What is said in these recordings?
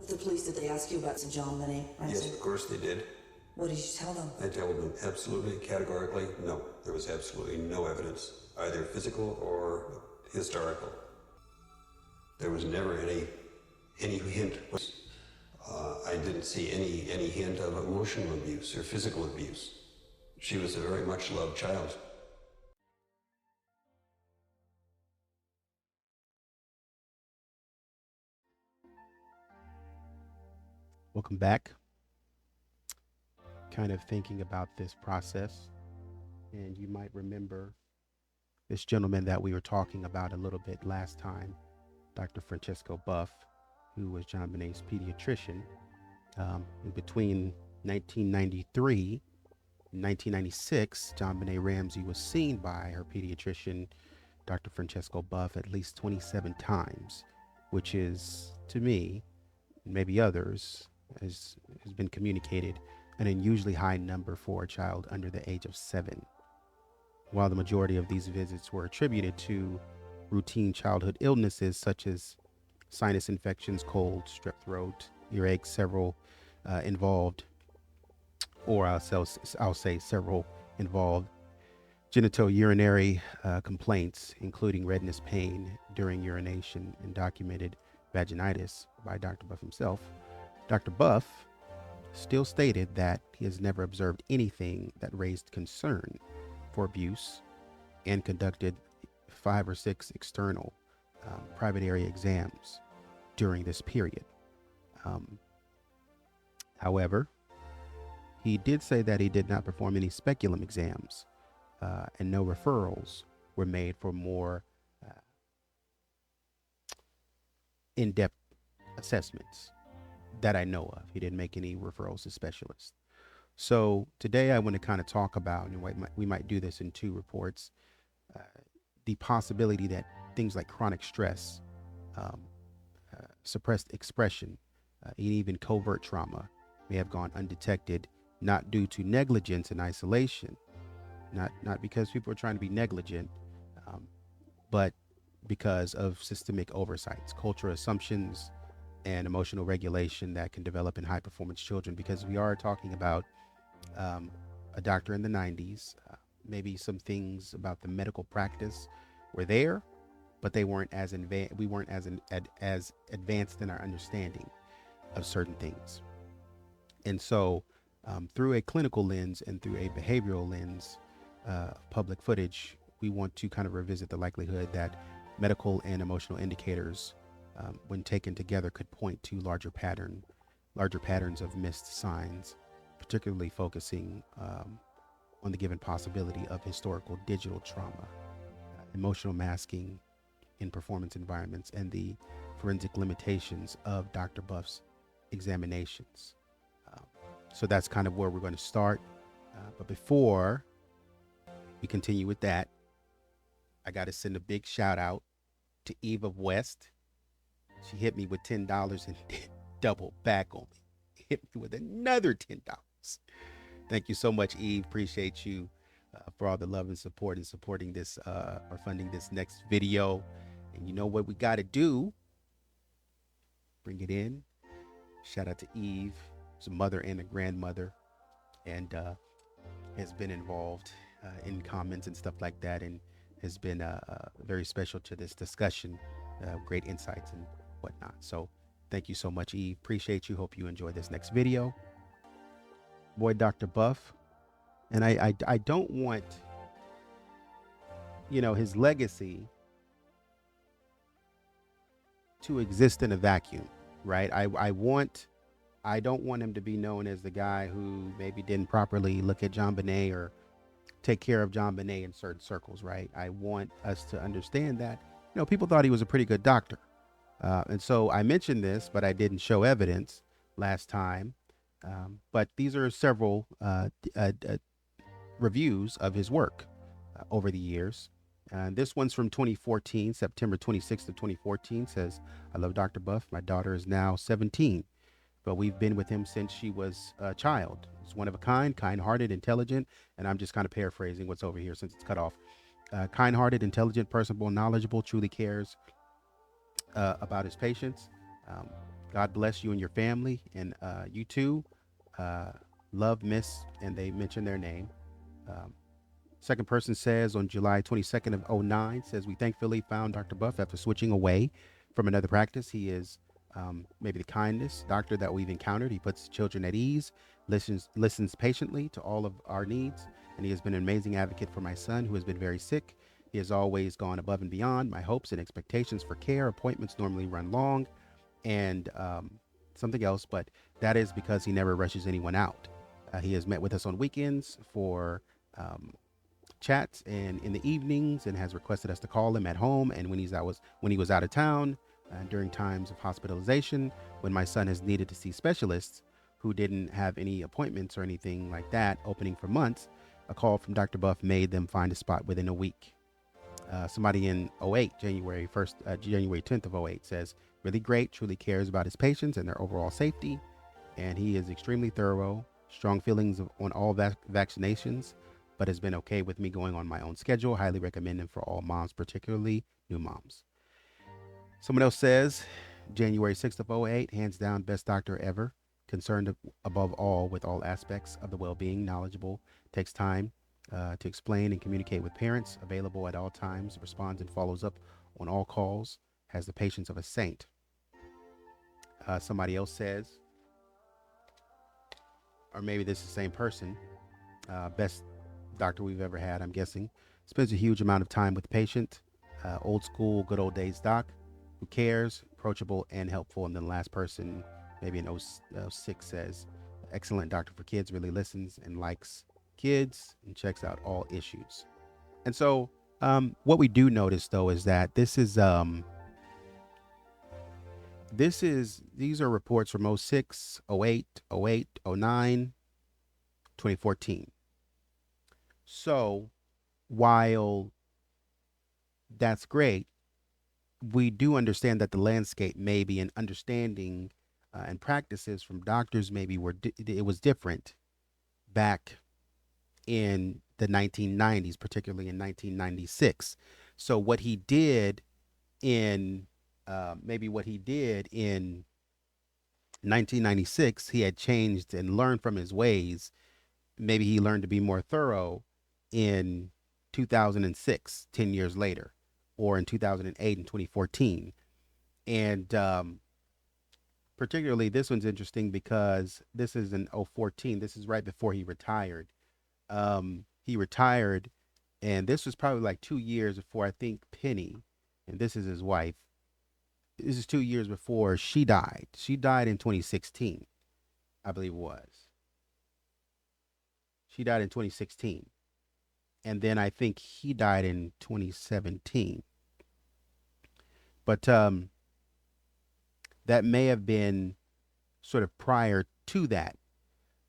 With the police, did they ask you about JonBenet Ramsey? Yes, of course they did. What did you tell them? I told them absolutely, categorically, no. There was absolutely no evidence, either physical or historical. There was never any hint. I didn't see any hint of emotional abuse or physical abuse. She was a very much loved child. Welcome back. Kind of thinking about this process, and you might remember this gentleman that we were talking about a little bit last time, Dr. Francesco Beuf, who was JonBenet's pediatrician. In between 1993 and 1996, JonBenet Ramsey was seen by her pediatrician, Dr. Francesco Beuf, at least 27 times, which is, to me, and maybe others, has been communicated, an unusually high number for a child under the age of 7. While the majority of these visits were attributed to routine childhood illnesses such as sinus infections, cold, strep throat, earache, several involved, or I'll say several involved genital urinary complaints, including redness, pain during urination, and documented vaginitis by Dr. Beuf himself. Dr. Beuf still stated that he has never observed anything that raised concern for abuse and conducted 5 or 6 external private area exams during this period. However, he did say that he did not perform any speculum exams and no referrals were made for more in-depth assessments that I know of. He didn't make any referrals to specialists. So today I want to kind of talk about, and we might do this in 2 reports, the possibility that things like chronic stress, suppressed expression, and even covert trauma may have gone undetected, not due to negligence and isolation, not because people are trying to be negligent, but because of systemic oversights, cultural assumptions, and emotional regulation that can develop in high performance children. Because we are talking about a doctor in the 90s, maybe some things about the medical practice were there, but they weren't as we weren't as advanced in our understanding of certain things. And so through a clinical lens and through a behavioral lens of public footage, we want to kind of revisit the likelihood that medical and emotional indicators, when taken together, could point to larger patterns of missed signs, particularly focusing on the given possibility of historical digital trauma, emotional masking in performance environments, and the forensic limitations of Dr. Beuf's examinations. So that's kind of where we're going to start. But before we continue with that, I got to send a big shout out to Eve of West. She hit me with $10 and doubled back on me. Hit me with another $10. Thank you so much, Eve. Appreciate you for all the love and support and supporting this or funding this next video. And you know what we got to do? Bring it in. Shout out to Eve. She's a mother and a grandmother, and has been involved in comments and stuff like that, and has been very special to this discussion. Great insights and whatnot. So thank you so much, Eve. Appreciate you. Hope you enjoy this next video. Boy, Dr. Beuf. And I don't want, his legacy to exist in a vacuum, right? I don't want him to be known as the guy who maybe didn't properly look at JonBenet or take care of JonBenet in certain circles, right? I want us to understand that, people thought he was a pretty good doctor. And so I mentioned this, but I didn't show evidence last time. But these are several reviews of his work over the years. This one's from 2014, September 26th of 2014, says, "I love Dr. Beuf. My daughter is now 17, but we've been with him since she was a child. He's one of a kind-hearted, intelligent," and I'm just kind of paraphrasing what's over here since it's cut off. Kind-hearted, intelligent, personable, knowledgeable, truly cares about his patients. God bless you and your family, and you too. Love, miss, and they mention their name. Um, Second person says on July 22nd of '09, says, we thankfully found Dr. Beuf after switching away from another practice. He is maybe the kindest doctor that we've encountered. He puts children at ease, listens patiently to all of our needs, and he has been an amazing advocate for my son who has been very sick. He has always gone above and beyond my hopes and expectations for care. Appointments normally run long, and something else, but that is because he never rushes anyone out. He has met with us on weekends for chats and in the evenings, and has requested us to call him at home and when he was out of town, during times of hospitalization, when my son has needed to see specialists who didn't have any appointments or anything like that opening for months. A call from Dr. Beuf made them find a spot within a week. Somebody in '08, January 10th of '08, says, really great, truly cares about his patients and their overall safety, and he is extremely thorough, strong feelings on all vaccinations, but has been okay with me going on my own schedule. Highly recommend him for all moms, particularly new moms. Someone else says, January 6th of '08, hands down, best doctor ever. Concerned above all with all aspects of the well-being, knowledgeable, takes time to explain and communicate with parents, available at all times, responds and follows up on all calls, has the patience of a saint. Somebody else says, or maybe this is the same person, best doctor we've ever had, I'm guessing. Spends a huge amount of time with the patient. Old school, good old days doc who cares, approachable, and helpful. And then the last person, maybe in '06, says, excellent doctor for kids, really listens and likes kids and checks out all issues. And so what we do notice, though, is that these are reports from '06, '08, '08, '09, 2014. So while that's great, we do understand that the landscape maybe and understanding and practices from doctors maybe it was different back in the 1990s, particularly in 1996. So what he did in 1996, he had changed and learned from his ways. Maybe he learned to be more thorough in 2006, 10 years later, or in 2008 and 2014. And particularly this one's interesting because this is in '14. This is right before he retired. He retired, and this was probably like 2 years before, I think, Penny, and this is his wife. This is 2 years before she died. She died in 2016, I believe it was. She died in 2016. And then I think he died in 2017. But that may have been sort of prior to that,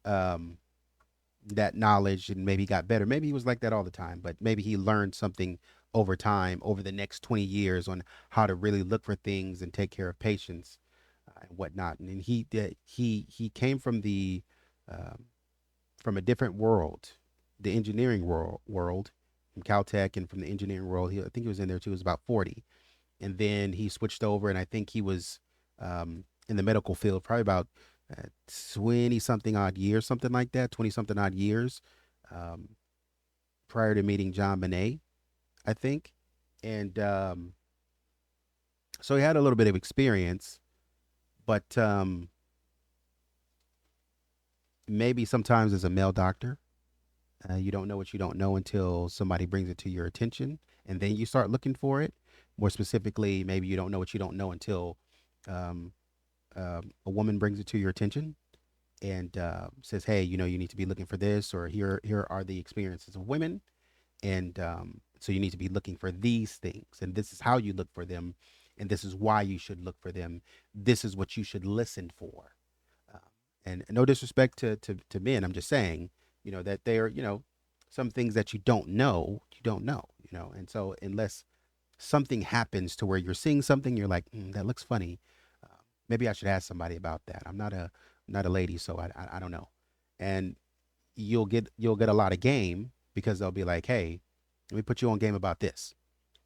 that knowledge, and maybe got better. Maybe he was like that all the time, but maybe he learned something over time, over the next 20 years, on how to really look for things and take care of patients and whatnot. And he came from from a different world, the engineering world, from Caltech, and from the engineering world. I think he was in there too. He was about 40. And then he switched over, and I think he was in the medical field probably about 20 something odd years, something like that, 20 something odd years prior to meeting JonBenet, I think. And so he had a little bit of experience, but maybe sometimes as a male doctor, you don't know what you don't know until somebody brings it to your attention, and then you start looking for it. More specifically, maybe you don't know what you don't know until a woman brings it to your attention and says, hey, you need to be looking for this, or here are the experiences of women. And so you need to be looking for these things, and this is how you look for them, and this is why you should look for them. This is what you should listen for. And no disrespect to men. I'm just saying, that they're, some things that you don't know. And so unless something happens to where you're seeing something, you're like, that looks funny. Maybe I should ask somebody about that. I'm not a lady, so I don't know. And you'll get a lot of game, because they'll be like, hey, let me put you on game about this.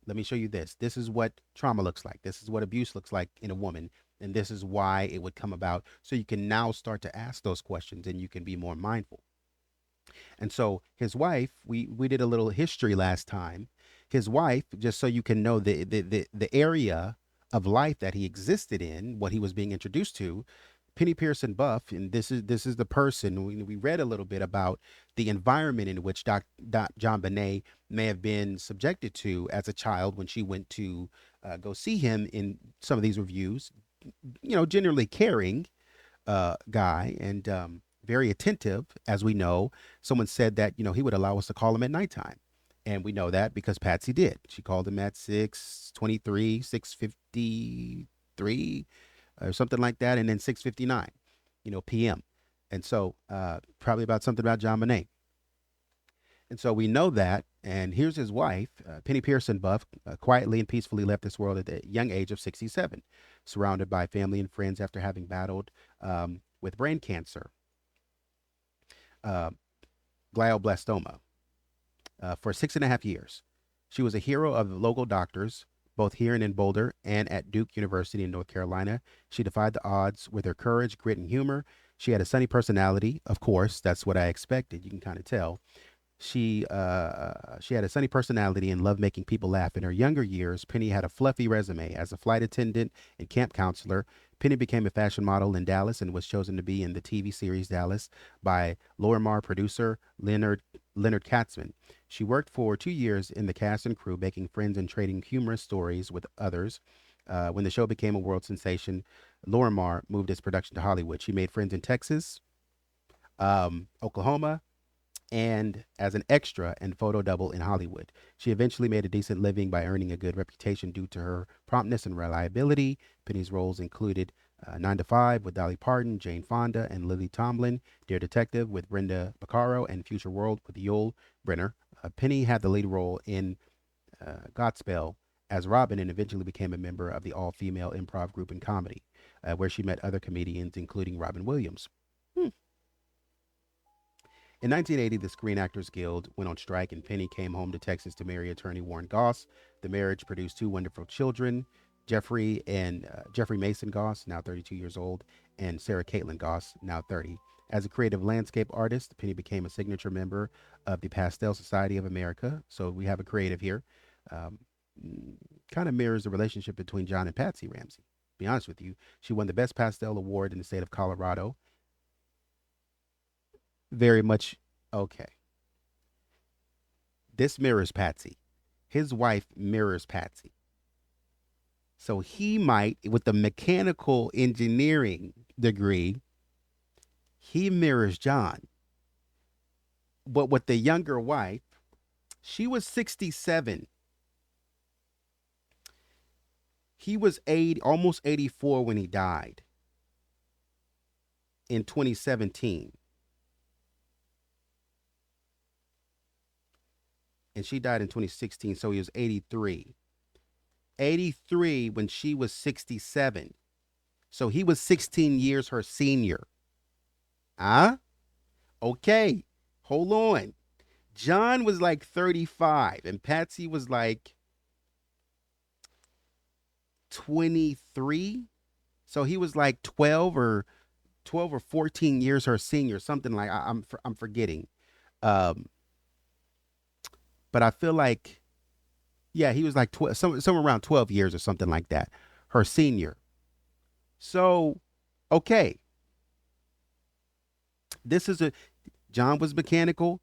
Let me show you this. This is what trauma looks like. This is what abuse looks like in a woman. And this is why it would come about. So you can now start to ask those questions and you can be more mindful. And so his wife, we did a little history last time. His wife, just so you can know the area of life that he existed in, what he was being introduced to, Penny Pearson Buff, and this is the person we read a little bit about the environment in which JonBenet may have been subjected to as a child when she went to go see him in some of these reviews. Generally caring guy and very attentive, as we know. Someone said that he would allow us to call him at nighttime, and we know that because Patsy did. She called him at 6:23, 6:53, or something like that, and then 6:59, p.m. And so probably about something about JonBenet. And so we know that. And here's his wife, Penny Pearson Buff, quietly and peacefully left this world at the young age of 67, surrounded by family and friends after having battled with brain cancer, glioblastoma, for 6.5 years. She was a hero of the local doctors, both here and in Boulder and at Duke University in North Carolina. She defied the odds with her courage, grit, and humor. She had a sunny personality. Of course, that's what I expected. You can kind of tell. She had a sunny personality and loved making people laugh. In her younger years, Penny had a fluffy resume. As a flight attendant and camp counselor, Penny became a fashion model in Dallas and was chosen to be in the TV series Dallas by Lorimar producer Leonard Katzman. She worked for 2 years in the cast and crew, making friends and trading humorous stories with others. When the show became a world sensation, Lorimar moved its production to Hollywood. She made friends in Texas, Oklahoma, and as an extra and photo double in Hollywood. She eventually made a decent living by earning a good reputation due to her promptness and reliability. Penny's roles included 9 to 5 with Dolly Parton, Jane Fonda, and Lily Tomlin, Dear Detective with Brenda Vaccaro, and Future World with Yul Brynner. Penny had the lead role in Godspell as Robin and eventually became a member of the all-female improv group in comedy, where she met other comedians, including Robin Williams. In 1980, the Screen Actors Guild went on strike, and Penny came home to Texas to marry attorney Warren Goss. The marriage produced 2 wonderful children, Jeffrey Mason Goss, now 32 years old, and Sarah Caitlin Goss, now 30. As a creative landscape artist, Penny became a signature member of the Pastel Society of America. So we have a creative here. Kind of mirrors the relationship between John and Patsy Ramsey. To be honest with you, she won the Best Pastel Award in the state of Colorado. Very much okay. This mirrors Patsy. His wife mirrors Patsy. So he might, with the mechanical engineering degree, he mirrors John. But with the younger wife, she was 67. He was almost 84 when he died in 2017. And she died in 2016, so he was 83. 83 when she was 67. So he was 16 years her senior. Okay, hold on. John was like 35 and Patsy was like 23. So he was like 12 or 14 years her senior, something like I'm forgetting. But I feel like, yeah, he was like somewhere around 12 years or something like that, her senior. So, okay. John was mechanical.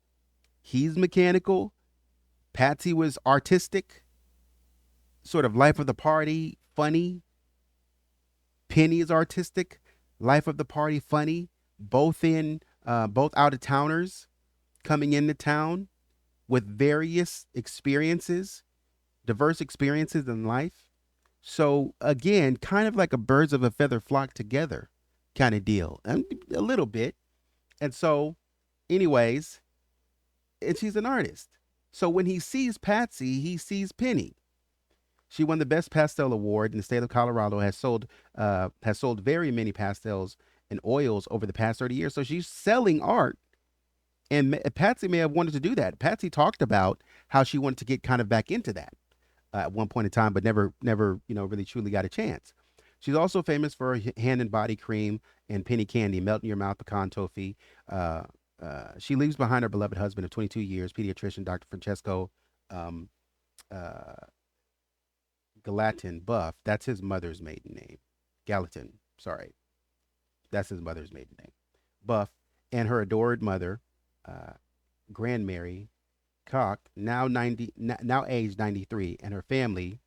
He's mechanical. Patsy was artistic, sort of life of the party, funny. Penny is artistic, life of the party, funny. Both out of towners coming into town with various experiences, diverse experiences in life. So again, kind of like a birds of a feather flock together kind of deal, a little bit. And so anyways, and she's an artist. So when he sees Patsy, he sees Penny. She won the Best Pastel Award in the state of Colorado, has sold very many pastels and oils over the past 30 years. So she's selling art. And Patsy may have wanted to do that. Patsy talked about how she wanted to get kind of back into that at one point in time, but never, really truly got a chance. She's also famous for her hand and body cream and penny candy, melt in your mouth pecan toffee. She leaves behind her beloved husband of 22 years, pediatrician Dr. Francesco um, uh, Gallatin Beuf. That's his mother's maiden name. Gallatin, sorry. That's his mother's maiden name. Beuf, and her adored mother, Grand Mary Koch, now aged 93, and her family,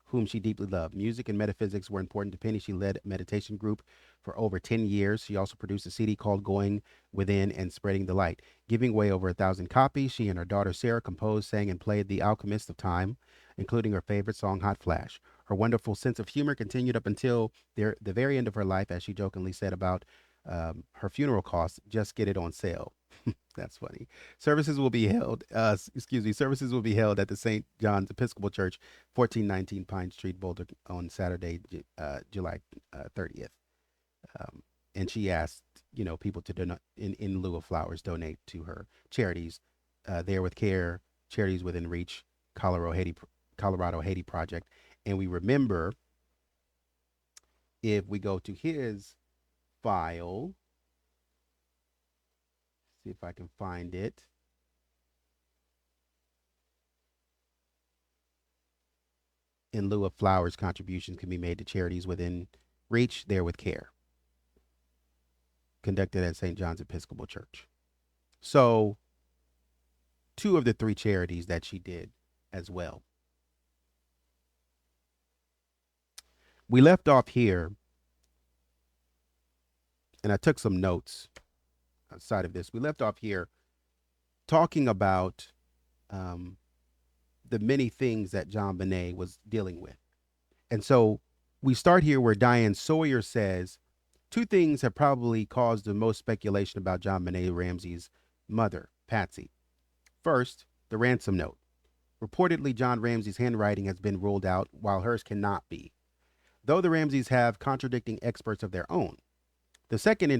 whom she deeply loved. Music and metaphysics were important to Penny. She led a meditation group for over 10 years. She also produced a CD called Going Within and Spreading the Light, giving away over 1,000 copies. She and her daughter Sarah composed, sang, and played The Alchemist of Time, including her favorite song, Hot Flash. Her wonderful sense of humor continued up until the very end of her life, as she jokingly said about her funeral costs, just get it on sale. That's funny. Services will be held at the St. John's Episcopal Church, 1419 Pine Street, Boulder, on Saturday, July 30th. And she asked, people to donate in lieu of flowers, donate to her charities, There With Care, Charities Within Reach, Colorado Haiti Project. And we remember, if we go to his file, see if I can find it. In lieu of flowers, contributions can be made to charities within reach, There With Care, conducted at St. John's Episcopal Church. So 2 of the 3 charities that she did as well. We left off here, and I took some notes outside of this. We left off here talking about the many things that JonBenet was dealing with. And so we start here where Diane Sawyer says 2 things have probably caused the most speculation about JonBenet Ramsey's mother, Patsy. First, the ransom note. Reportedly, John Ramsey's handwriting has been ruled out, while hers cannot be, though the Ramseys have contradicting experts of their own. The second is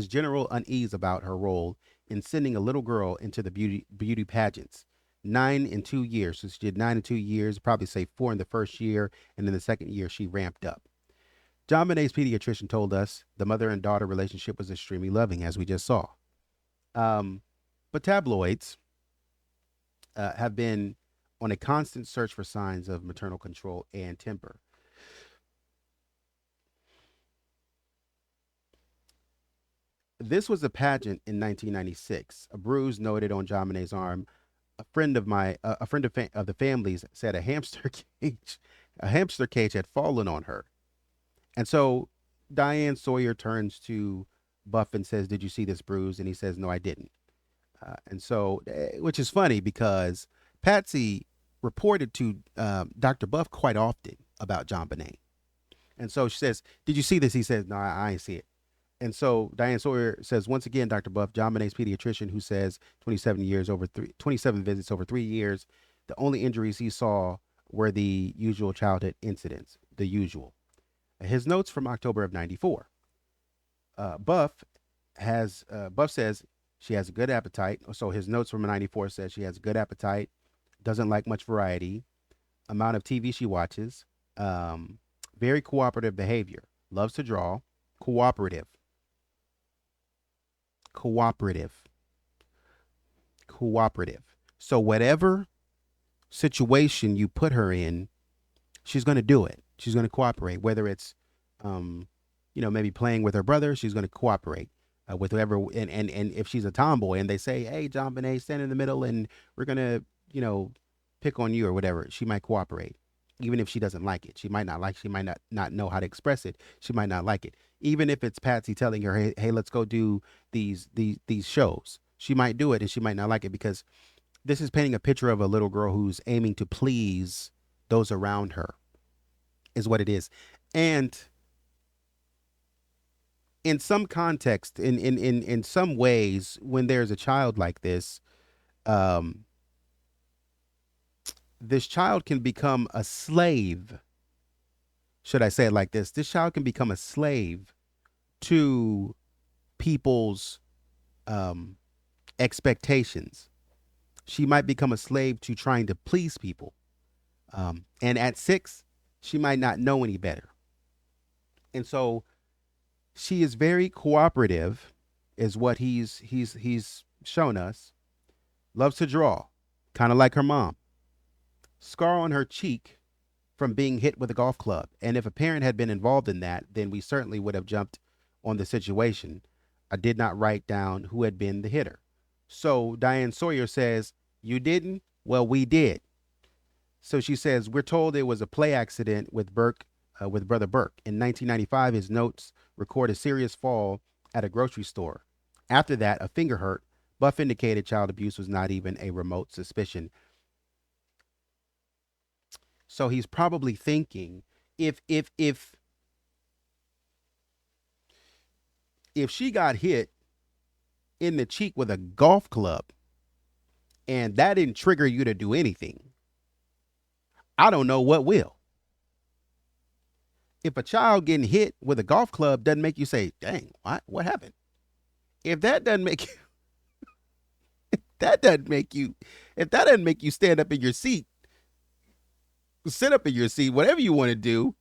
general unease about her role in sending a little girl into the beauty pageants. 9 in 2 years. So she did 9 in 2 years, probably say 4 in the first year, and then the second year she ramped up. JonBenet's pediatrician told us the mother and daughter relationship was extremely loving, as we just saw. But tabloids have been on a constant search for signs of maternal control and temper. This was a pageant in 1996. A bruise noted on JonBenet's arm. A friend of the family's said a hamster cage had fallen on her. And so Diane Sawyer turns to Beuf and says, "Did you see this bruise?" And he says, "No, I didn't." And so, which is funny because Patsy reported to Dr. Beuf quite often about JonBenet. And so she says, "Did you see this?" He says, "No, I ain't see it." And so Diane Sawyer says, once again, Dr. Beuf, JonBenet's pediatrician, who says 27 visits over 3 years, the only injuries he saw were the usual childhood incidents, the usual. His notes from October of 94. Beuf says she has a good appetite. So his notes from 94 says she has a good appetite, doesn't like much variety, amount of TV she watches, very cooperative behavior, loves to draw, cooperative. So whatever situation you put her in, she's going to do it. She's going to cooperate, whether it's, maybe playing with her brother, she's going to cooperate with whoever. And if she's a tomboy and they say, "Hey, JonBenet, stand in the middle and we're going to, pick on you," or whatever, she might cooperate. Even if she doesn't like it, she might not know how to express it. She might not like it. Even if it's Patsy telling her, hey, let's go do these shows, she might do it and she might not like it, because this is painting a picture of a little girl who's aiming to please those around her, is what it is. And in some context, in some ways, when there's a child like this, this child can become a slave. Should I say it like this? This child can become a slave to people's expectations. She might become a slave to trying to please people. And at 6, She might not know any better. And so she is very cooperative, is what he's shown us. Loves to draw, kind of like her mom. Scar on her cheek from being hit with a golf club. And if a parent had been involved in that, then we certainly would have jumped on the situation. I did not write down who had been the hitter. So Diane Sawyer says, you didn't? Well, we did. So she says, we're told it was a play accident with Burke, with Brother Burke. In 1995, his notes record a serious fall at a grocery store. After that, a finger hurt. Beuf indicated child abuse was not even a remote suspicion. So he's probably thinking, if she got hit in the cheek with a golf club and that didn't trigger you to do anything, I don't know what will. If a child getting hit with a golf club doesn't make you say, dang, what happened? If that doesn't make you, if that doesn't make you stand up in your seat, sit up in your seat, whatever you want to do,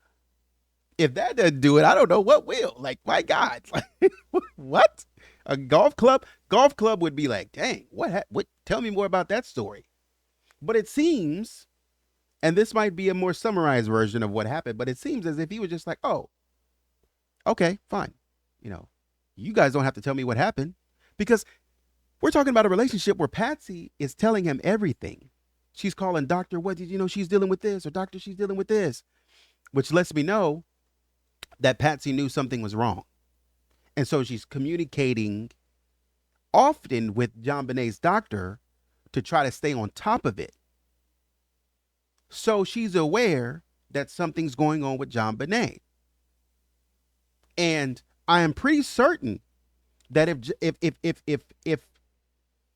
if that doesn't do it, I don't know what will. Like, my God, what? A golf club? Golf club would be like, dang, what? Tell me more about that story. But it seems, and this might be a more summarized version of what happened, but it seems as if he was just like, oh, okay, fine. You guys don't have to tell me what happened, because we're talking about a relationship where Patsy is telling him everything. She's calling, doctor, what did you know? She's dealing with this, or doctor, she's dealing with this, which lets me know that Patsy knew something was wrong. And so she's communicating often with JonBenet's doctor to try to stay on top of it. So she's aware that something's going on with JonBenet. And I am pretty certain that if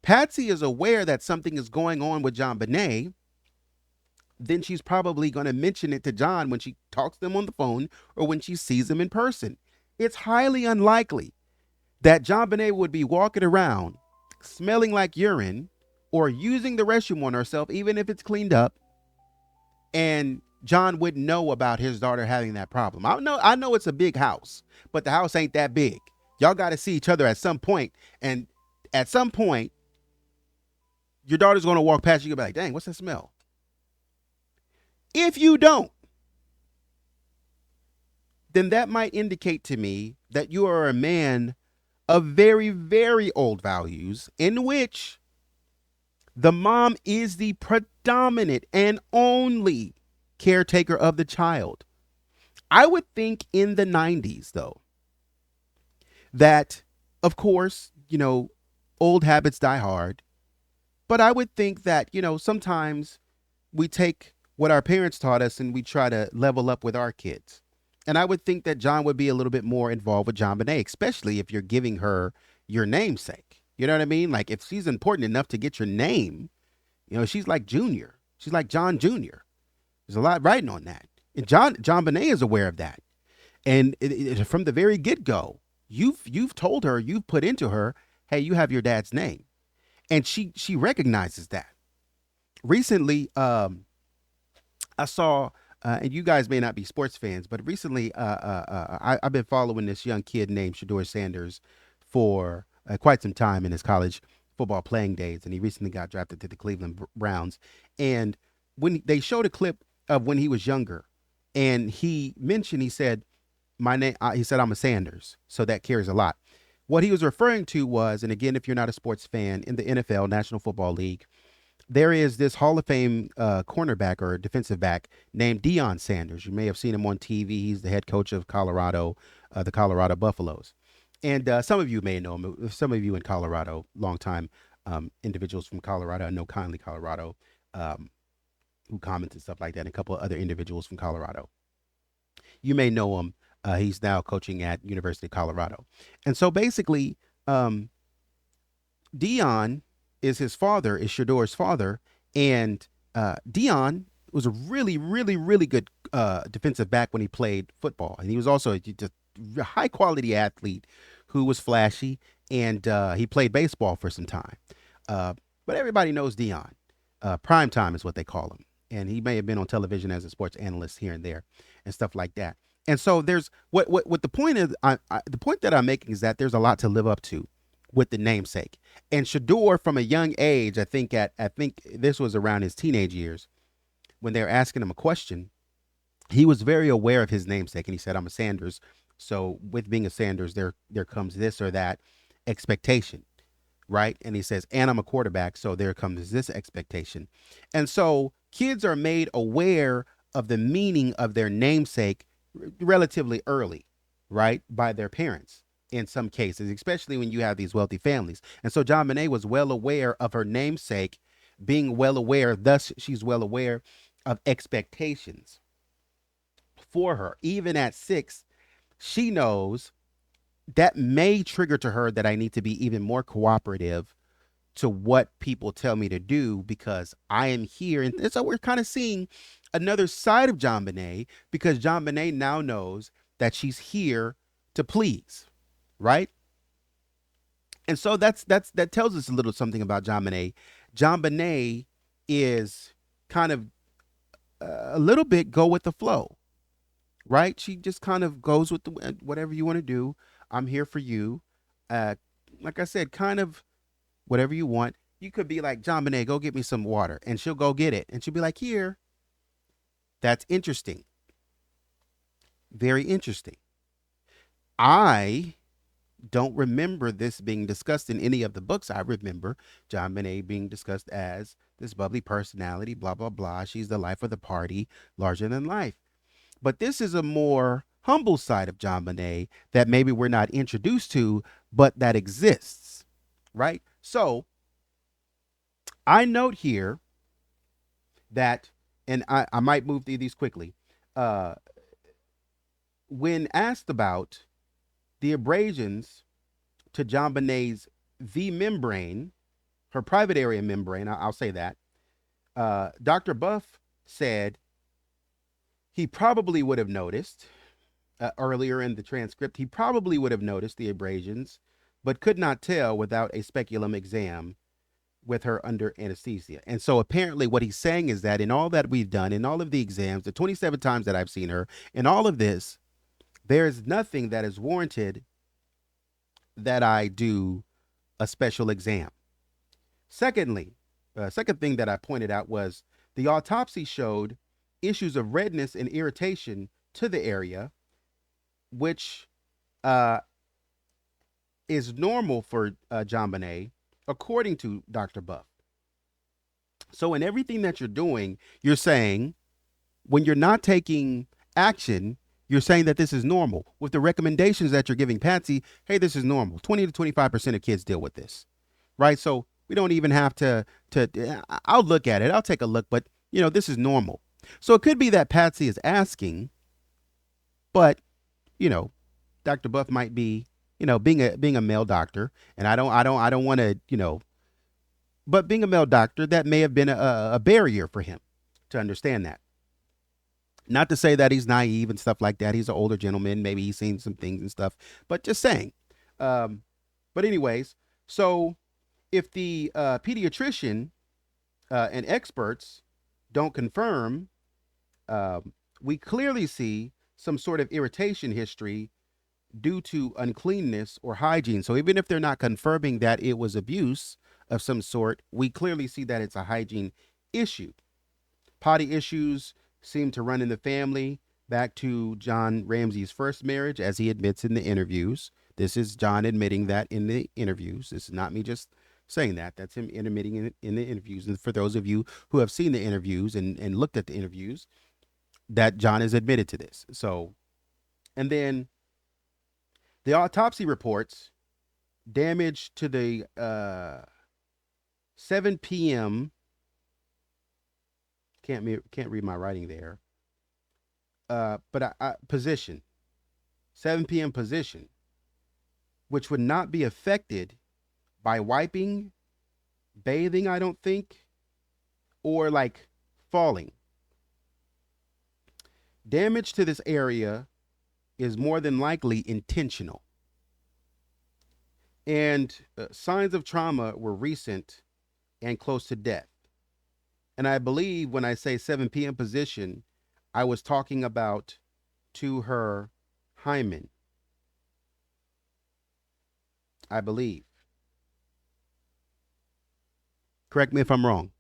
Patsy is aware that something is going on with JonBenet, then she's probably going to mention it to John when she talks to him on the phone or when she sees him in person. It's highly unlikely that JonBenet would be walking around smelling like urine or using the restroom on herself, even if it's cleaned up, and John wouldn't know about his daughter having that problem. I know it's a big house, but the house ain't that big. Y'all got to see each other at some point, and at some point, your daughter's going to walk past you. You'll be like, dang, what's that smell? If you don't, then that might indicate to me that you are a man of very, very old values, in which the mom is the predominant and only caretaker of the child. I would think in the 90s, though, that, of course, old habits die hard. But I would think that, sometimes we take what our parents taught us and we try to level up with our kids. And I would think that John would be a little bit more involved with JonBenet, especially if you're giving her your namesake. You know what I mean? Like, if she's important enough to get your name, she's like Junior. She's like John Jr. There's a lot writing on that. And JonBenet is aware of that. And from the very get-go, you've told her, you've put into her, hey, you have your dad's name. And she recognizes that. Recently, I saw, and you guys may not be sports fans, but recently I've been following this young kid named Shedeur Sanders for quite some time in his college football playing days. And he recently got drafted to the Cleveland Browns. And when they showed a clip of when he was younger, and he said, my name, he said, I'm a Sanders. So that carries a lot. What he was referring to was, and again, if you're not a sports fan, in the NFL, National Football League, there is this Hall of Fame cornerback or defensive back named Deion Sanders. You may have seen him on TV. He's the head coach of Colorado, the Colorado Buffaloes. And some of you may know him. Some of you in Colorado, longtime individuals from Colorado. I know Kindly, Colorado, who comments and stuff like that, and a couple of other individuals from Colorado. You may know him. He's now coaching at University of Colorado. And so basically, Deion is his father, is Shedeur's father. And Deion was a really, really, really good defensive back when he played football. And he was also a high quality athlete who was flashy. And he played baseball for some time. But everybody knows Deion. Prime time is what they call him. And he may have been on television as a sports analyst here and there and stuff like that. And so there's what the point is. The point that I'm making is that there's a lot to live up to with the namesake. And Shador, from a young age, I think this was around his teenage years, when they were asking him a question, he was very aware of his namesake, and he said, "I'm a Sanders." So with being a Sanders, there comes this or that expectation, right? And he says, "And I'm a quarterback, so there comes this expectation." And so kids are made aware of the meaning of their namesake relatively early, right, by their parents in some cases, especially when you have these wealthy families. And so JonBenet was well aware of her namesake being well aware, thus she's well aware of expectations for her. Even at 6, she knows that may trigger to her that I need to be even more cooperative to what people tell me to do, because I am here. And so we're kind of seeing another side of JonBenet, because JonBenet now knows that she's here to please, right? And so that tells us a little something about JonBenet. JonBenet is kind of a little bit go with the flow, right? She just kind of goes with the whatever you want to do. I'm here for you. Like I said, kind of whatever you want. You could be like, JonBenet, go get me some water. And she'll go get it. And she'll be like, here. That's interesting. Very interesting. I don't remember this being discussed in any of the books. I remember JonBenet being discussed as this bubbly personality, blah, blah, blah. She's the life of the party, larger than life. But this is a more humble side of JonBenet that maybe we're not introduced to, but that exists, right? So I note here that, and I might move through these quickly. When asked about the abrasions to JonBenet's V membrane, her private area membrane, I'll say that, Dr. Beuf said he probably would have noticed earlier in the transcript, he probably would have noticed the abrasions, but could not tell without a speculum exam with her under anesthesia. And so apparently what he's saying is that in all that we've done, in all of the exams, the 27 times that I've seen her, in all of this, there is nothing that is warranted that I do a special exam. Secondly, second thing that I pointed out was the autopsy showed issues of redness and irritation to the area, which is normal for JonBenet, according to Dr. Beuf. So in everything that you're doing, you're saying, when you're not taking action, you're saying that this is normal. With the recommendations that you're giving Patsy, hey, this is normal. 20 to 25% of kids deal with this, right? So we don't even have to, I'll look at it. I'll take a look, but this is normal. So it could be that Patsy is asking, but, Dr. Beuf might be, being a male doctor, and I don't want to, but being a male doctor, that may have been a barrier for him to understand that. Not to say that he's naive and stuff like that. He's an older gentleman. Maybe he's seen some things and stuff, but just saying. But anyways, so if the pediatrician and experts don't confirm, we clearly see some sort of irritation history due to uncleanness or hygiene. So even if they're not confirming that it was abuse of some sort, we clearly see that it's a hygiene issue. Potty issues seem to run in the family back to John Ramsey's first marriage, as he admits in the interviews. This is John admitting that in the interviews. This is not me just saying that. That's him admitting in the interviews. And for those of you who have seen the interviews and looked at the interviews, that John has admitted to this. So, and then the autopsy reports damage to the 7 p.m. Can't read my writing there. But position, 7 p.m. position, which would not be affected by wiping, bathing, I don't think, or like falling. Damage to this area is more than likely intentional. And signs of trauma were recent and close to death. And I believe when I say 7 p.m. position, I was talking about to her hymen, I believe. Correct me if I'm wrong.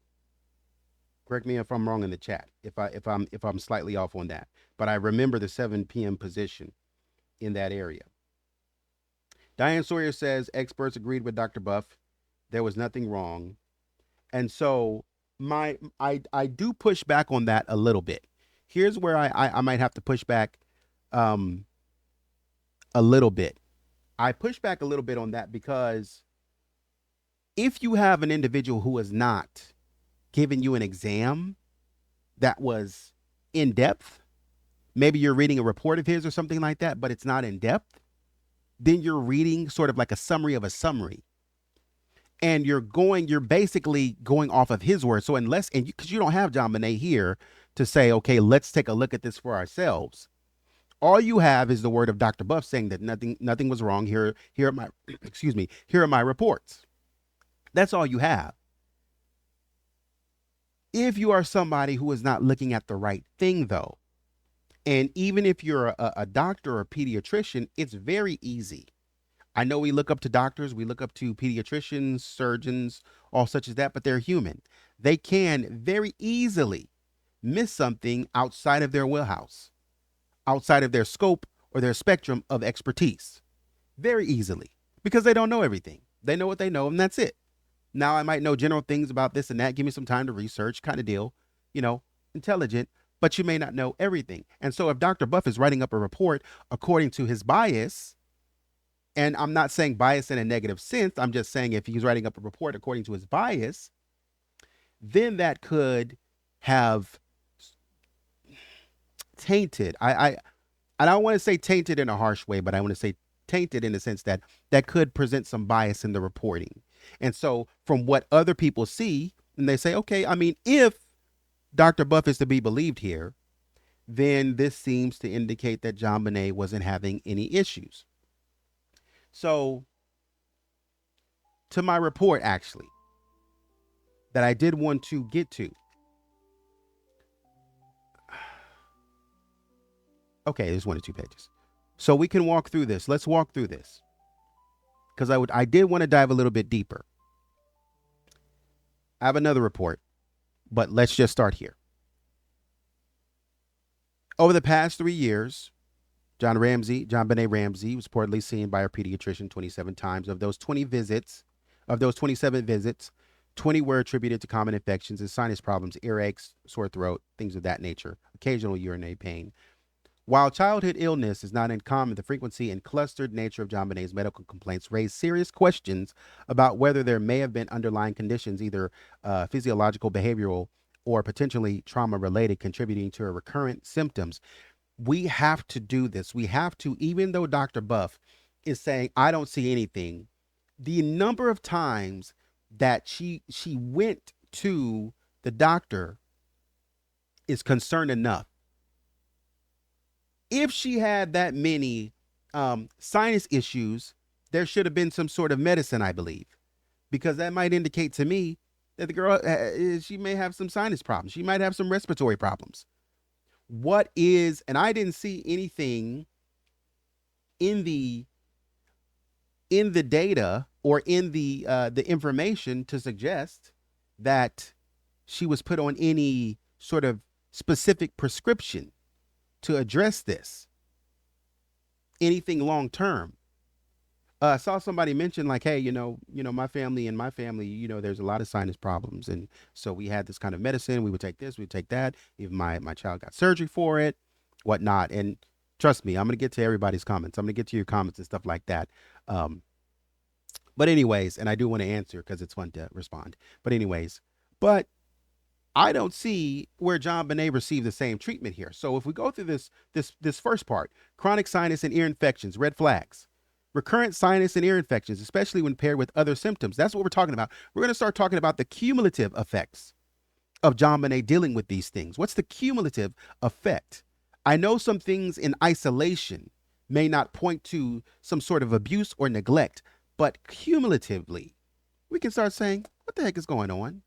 Correct me if I'm wrong in the chat. If I'm slightly off on that. But I remember the 7 p.m. position in that area. Diane Sawyer says experts agreed with Dr. Beuf. There was nothing wrong. And so I do push back on that a little bit. Here's where I might have to push back a little bit. I push back a little bit on that because if you have an individual who is not giving you an exam that was in depth, maybe you're reading a report of his or something like that, but it's not in depth, then you're reading sort of like a summary of a summary. And you're basically going off of his words. So unless, and because you don't have JonBenet here to say, okay, let's take a look at this for ourselves. All you have is the word of Dr. Beuf saying that nothing was wrong. Here are my, here are my reports. That's all you have. If you are somebody who is not looking at the right thing, though, and even if you're a doctor or a pediatrician, it's very easy. I know we look up to doctors, we look up to pediatricians, surgeons, all such as that, but they're human. They can very easily miss something outside of their wheelhouse, outside of their scope or their spectrum of expertise. Very easily, because they don't know everything. They know what they know, and that's it. Now, I might know general things about this and that. Give me some time to research, kind of deal, intelligent, but you may not know everything. And so if Dr. Beuf is writing up a report according to his bias, and I'm not saying bias in a negative sense, I'm just saying if he's writing up a report according to his bias, then that could have tainted. I don't want to say tainted in a harsh way, but I want to say tainted in the sense that that could present some bias in the reporting. And so from what other people see, and they say, okay, I mean, if Dr. Beuf is to be believed here, then this seems to indicate that JonBenet wasn't having any issues. So to my report, actually, that I did want to get to. Okay, there's 1 or 2 pages. So we can walk through this. Let's walk through this. Because I did want to dive a little bit deeper. I have another report, but let's just start here. Over the past 3 years, JonBenet Ramsey was reportedly seen by our pediatrician 27 times. Of those 27 visits, 20 were attributed to common infections and sinus problems, earaches, sore throat, things of that nature, occasional urinary pain. While childhood illness is not uncommon, the frequency and clustered nature of JonBenet's medical complaints raise serious questions about whether there may have been underlying conditions, either physiological, behavioral, or potentially trauma-related, contributing to her recurrent symptoms. We have to do this. We have to, even though Dr. Beuf is saying, I don't see anything, the number of times that she went to the doctor is concern enough. If she had that many sinus issues, there should have been some sort of medicine, I believe, because that might indicate to me that the girl, she may have some sinus problems. She might have some respiratory problems. What is, and I didn't see anything in the data or in the information to suggest that she was put on any sort of specific prescription to address this, anything long term. I saw somebody mention like, hey, my family, there's a lot of sinus problems. And so we had this kind of medicine. We would take this, we would take that. Even my child got surgery for it, whatnot. And trust me, I'm going to get to everybody's comments. I'm going to get to your comments and stuff like that. But anyways, and I do want to answer because it's fun to respond. But I don't see where JonBenet received the same treatment here. So if we go through this first part, chronic sinus and ear infections, red flags. Recurrent sinus and ear infections, especially when paired with other symptoms. That's what we're talking about. We're going to start talking about the cumulative effects of JonBenet dealing with these things. What's the cumulative effect? I know some things in isolation may not point to some sort of abuse or neglect, but cumulatively, we can start saying, what the heck is going on?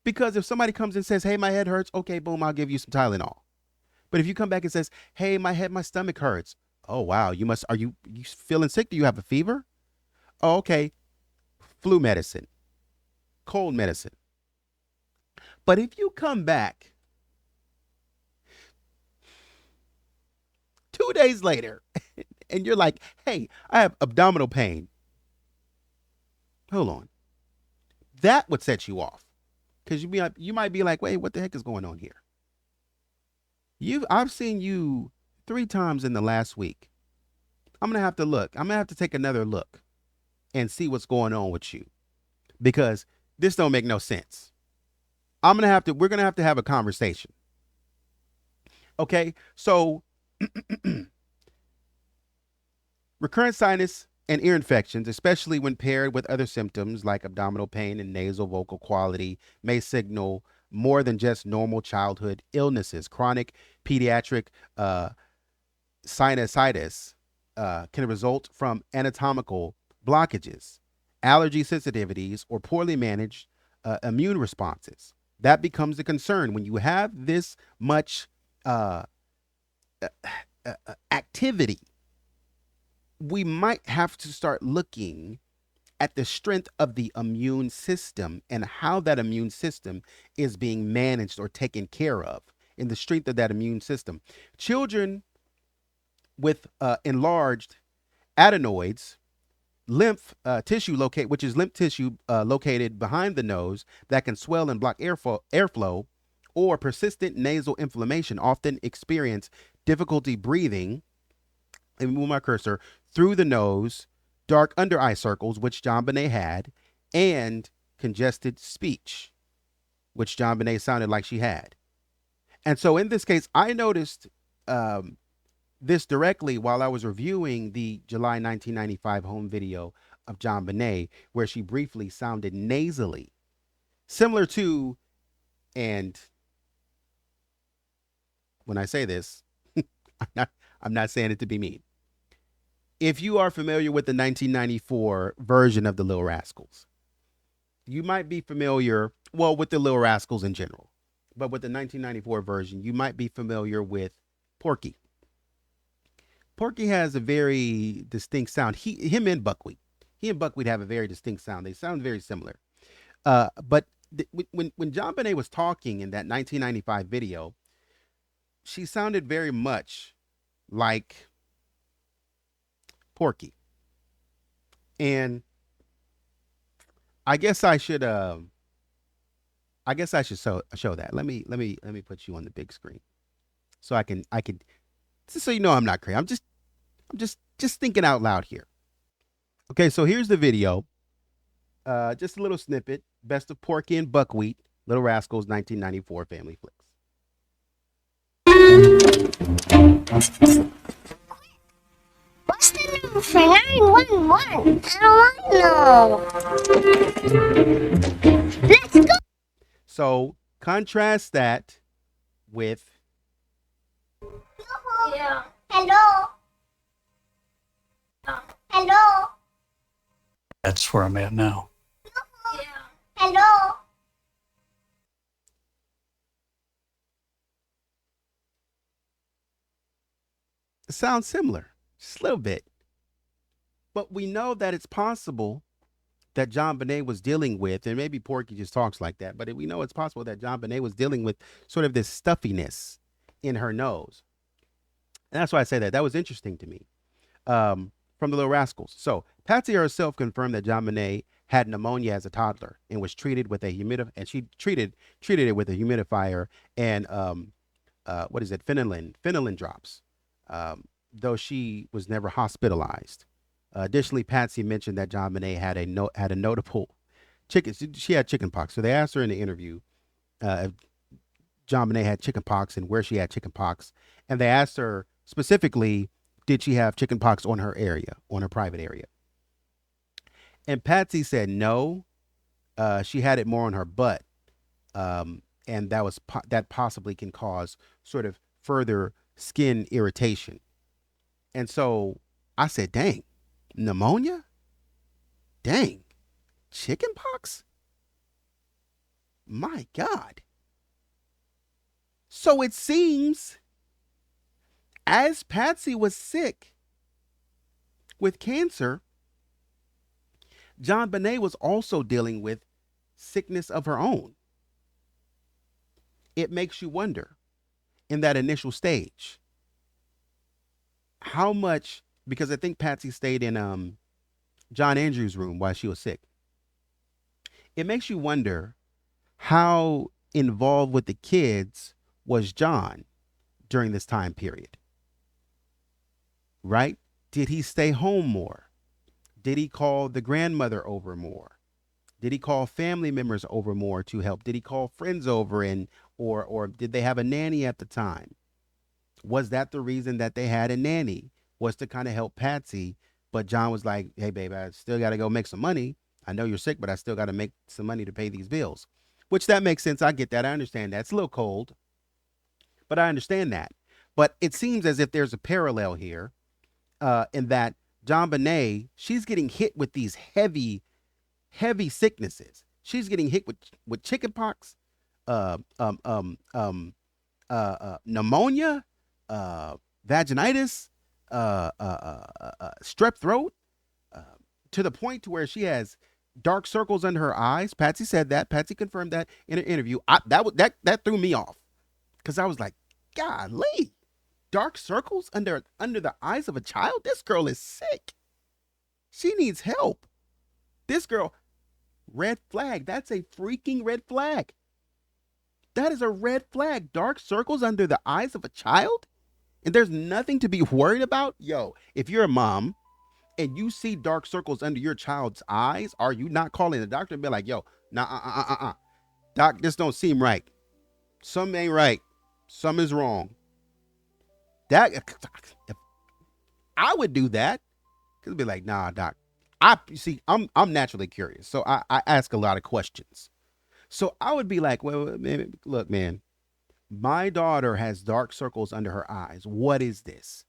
Because if somebody comes and says, hey, my head hurts, okay, boom, I'll give you some Tylenol. But if you come back and says, hey, my stomach hurts. Oh, wow. Are you feeling sick? Do you have a fever? Oh, okay. Flu medicine, cold medicine. But if you come back 2 days later and you're like, hey, I have abdominal pain. Hold on. That would set you off. Because you might be like, wait, what the heck is going on here? I've seen you 3 times in the last week. I'm going to have to look. I'm going to have to take another look and see what's going on with you. Because this don't make no sense. We're going to have a conversation. Okay. So recurrent sinus and ear infections, especially when paired with other symptoms like abdominal pain and nasal vocal quality, may signal more than just normal childhood illnesses. Chronic pediatric sinusitis can result from anatomical blockages, allergy sensitivities, or poorly managed immune responses. That becomes a concern when you have this much activity. We might have to start looking at the strength of the immune system and how that immune system is being managed or taken care of, in the strength of that immune system. Children with enlarged adenoids, lymph tissue which is lymph tissue located behind the nose that can swell and block airflow, or persistent nasal inflammation, often experience difficulty breathing. Let me move my cursor through the nose, dark under eye circles, which JonBenet had, and congested speech, which JonBenet sounded like she had. And so in this case, I noticed this directly while I was reviewing the July 1995 home video of JonBenet, where she briefly sounded nasally, similar to, and when I say this, I'm not saying it to be mean. If you are familiar with the 1994 version of the Little Rascals, you might be familiar, well, with the Little Rascals in general, but with the 1994 version, you might be familiar with Porky. Porky has a very distinct sound. Him and Buckwheat have a very distinct sound. They sound very similar. But when JonBenet was talking in that 1995 video, she sounded very much like Porky. And I guess I should show that. Let me put you on the big screen so I can just so you know I'm not crazy. I'm just thinking out loud here. Okay, so here's the video. Just a little snippet. Best of Porky and Buckwheat, Little Rascals 1994 Family Flicks. What's the number for 911? I don't know. Let's go. So contrast that with. Yeah. Hello. Hello. That's where I'm at now. Yeah. Hello. It sounds similar, just a little bit. But we know that it's possible that JonBenet was dealing with, and maybe Porky just talks like that, but we know it's possible that JonBenet was dealing with sort of this stuffiness in her nose. And that's why I say that. That was interesting to me. From the Little Rascals. So Patsy herself confirmed that JonBenet had pneumonia as a toddler and was treated with a she treated it with a humidifier and phenolin drops. Though she was never hospitalized. Additionally, Patsy mentioned that JonBenet had a notable she had chickenpox. So they asked her in the interview if JonBenet had chickenpox and where she had chickenpox, and they asked her specifically, did she have chickenpox on her private area? And Patsy said no. She had it more on her butt, and that possibly can cause sort of further skin irritation. And so I said, dang, pneumonia? Dang, chickenpox? My God. So it seems as Patsy was sick with cancer, JonBenet was also dealing with sickness of her own. It makes you wonder in that initial stage how much, because I think Patsy stayed in John Andrews' room while she was sick. It makes you wonder how involved with the kids was John during this time period, right? Did he stay home more? Did he call the grandmother over more? Did he call family members over more to help? Did he call friends over or did they have a nanny at the time? Was that the reason that they had a nanny, was to kind of help Patsy? But John was like, hey, babe, I still got to go make some money. I know you're sick, but I still got to make some money to pay these bills, which that makes sense. I get that. I understand that. It's a little cold, but I understand that. But it seems as if there's a parallel here in that JonBenet, she's getting hit with these heavy sicknesses. She's getting hit with chickenpox, pneumonia, vaginitis, strep throat, to the point to where she has dark circles under her eyes. Patsy said that. Patsy confirmed that in an interview. That threw me off because I was like, golly, dark circles under the eyes of a child? This girl is sick. She needs help. This girl, red flag. That's a freaking red flag. That is a red flag. Dark circles under the eyes of a child? And there's nothing to be worried about? Yo, if you're a mom and you see dark circles under your child's eyes, are you not calling the doctor and be like, yo, nah, doc, this don't seem right. Something ain't right. Something is wrong. That, if I would do that, because be like, nah, doc. I'm naturally curious, so I ask a lot of questions. So I would be like, well, man, look, man, my daughter has dark circles under her eyes. What is this?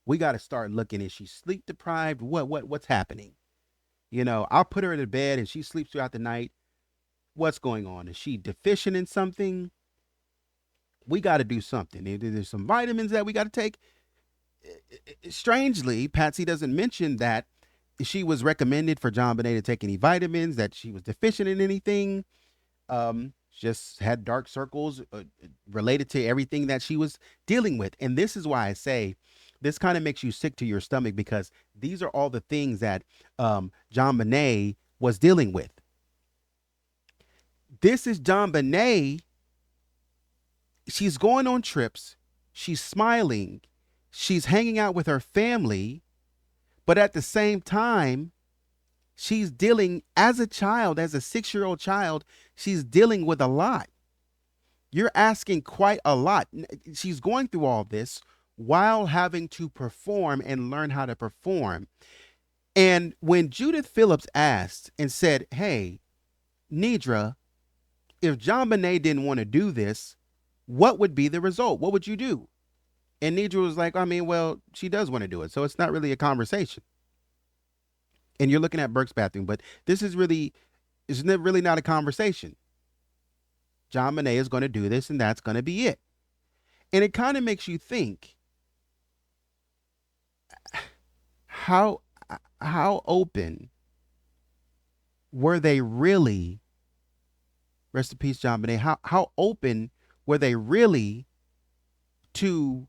We got to start looking. Is she sleep deprived? What's happening? You know, I'll put her in the bed and she sleeps throughout the night. What's going on? Is she deficient in something? We got to do something. There's some vitamins that we got to take. Strangely, Patsy doesn't mention that she was recommended for JonBenet to take any vitamins, that she was deficient in anything. Just had dark circles related to everything that she was dealing with. And this is why I say this kind of makes you sick to your stomach, because these are all the things that JonBenet was dealing with. This is JonBenet. She's going on trips. She's smiling. She's hanging out with her family. But at the same time, she's dealing as a child, as a 6-year-old child, she's dealing with a lot. You're asking quite a lot. She's going through all this while having to perform and learn how to perform. And when Judith Phillips asked and said, hey, Nidra, if JonBenet didn't want to do this, what would be the result? What would you do? And Nidra was like, I mean, well, she does want to do it, so it's not really a conversation. And you're looking at Burke's bathroom, but this is really not a conversation. JonBenet is going to do this, and that's going to be it. And it kind of makes you think, how open were they really? Rest in peace, JonBenet. How open were they really to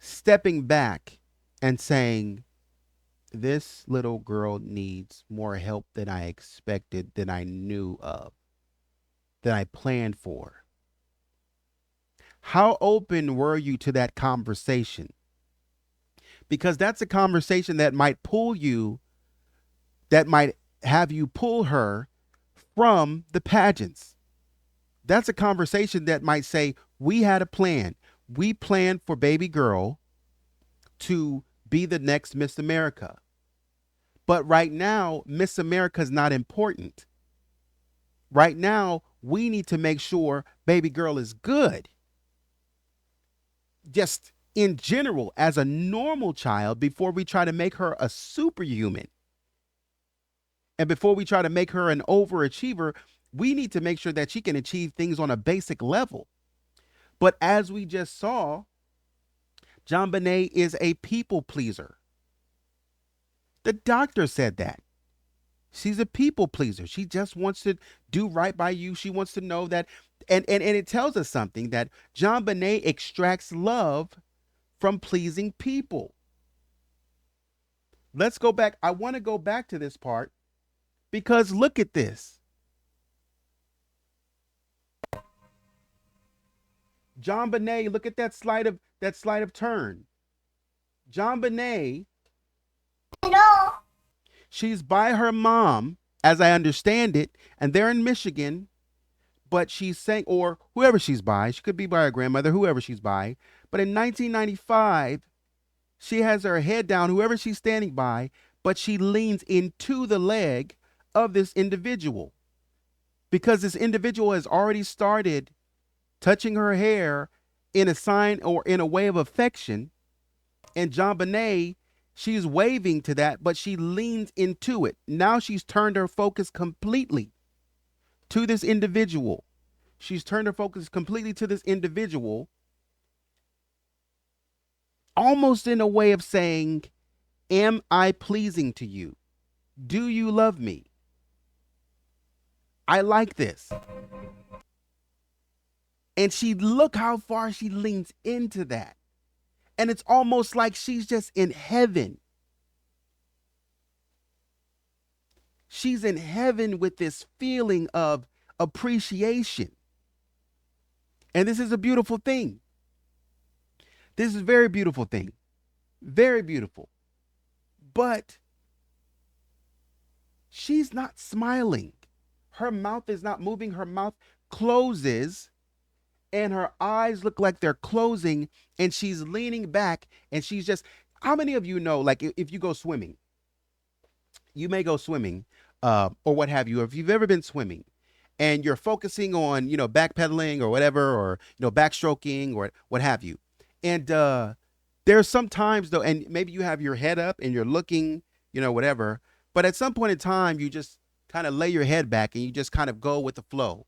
stepping back and saying, this little girl needs more help than I expected, than I knew of, than I planned for? How open were you to that conversation? Because that's a conversation that might pull you, that might have you pull her from the pageants. That's a conversation that might say, we had a plan. We planned for baby girl to be the next Miss America. But right now, Miss America is not important. Right now, we need to make sure baby girl is good. Just in general, as a normal child, before we try to make her a superhuman. And before we try to make her an overachiever, We need to make sure that she can achieve things on a basic level. But as we just saw, JonBenet is a people pleaser. The doctor said that. She's a people pleaser. She just wants to do right by you. She wants to know that. And it tells us something, that JonBenet extracts love from pleasing people. Let's go back. I want to go back to this part because look at this. JonBenet, look at that slide of turn. JonBenet, Hello. she's by her mom, as I understand it, and they're in Michigan, but she's saying, or whoever she's by, she could be by her grandmother, whoever she's by, but in 1995, she has her head down, whoever she's standing by, but she leans into the leg of this individual because this individual has already started touching her hair in a sign or in a way of affection. And JonBenet, she's waving to that, but she leans into it. Now she's turned her focus completely to this individual. She's turned her focus completely to this individual, almost in a way of saying, am I pleasing to you? Do you love me? I like this. And look how far she leans into that. And it's almost like she's just in heaven. She's in heaven with this feeling of appreciation. And this is a beautiful thing. This is a very beautiful thing. Very beautiful. But she's not smiling. Her mouth is not moving. Her mouth closes and her eyes look like they're closing, and she's leaning back, and she's just, how many of you know, like if you go swimming, you may go swimming or what have you, or if you've ever been swimming and you're focusing on, backpedaling or whatever, or, backstroking or what have you. And there's some times though, and maybe you have your head up and you're looking, whatever, but at some point in time, you just kind of lay your head back and you just kind of go with the flow.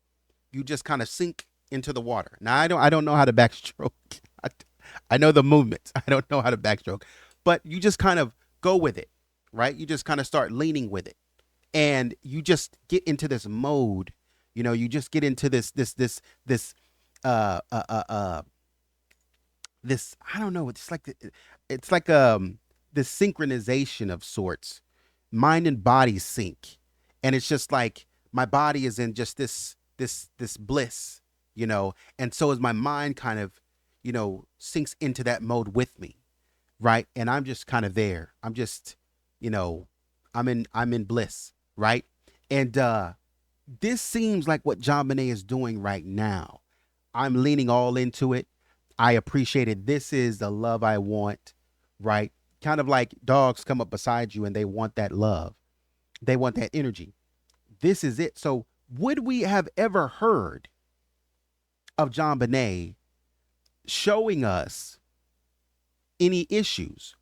You just kind of sink into the water. Now, I don't know how to backstroke. I know the movements. I don't know how to backstroke, but you just kind of go with it, right? You just kind of start leaning with it, and you just get into this mode. You just get into this, I don't know. It's like this synchronization of sorts, mind and body sync. And it's just like my body is in just this bliss, and so is my mind kind of, sinks into that mode with me. Right. And I'm just kind of there. I'm just, I'm in bliss. Right. And this seems like what JonBenet is doing right now. I'm leaning all into it. I appreciate it. This is the love I want. Right. Kind of like dogs come up beside you and they want that love. They want that energy. This is it. So would we have ever heard of JonBenet showing us any issues?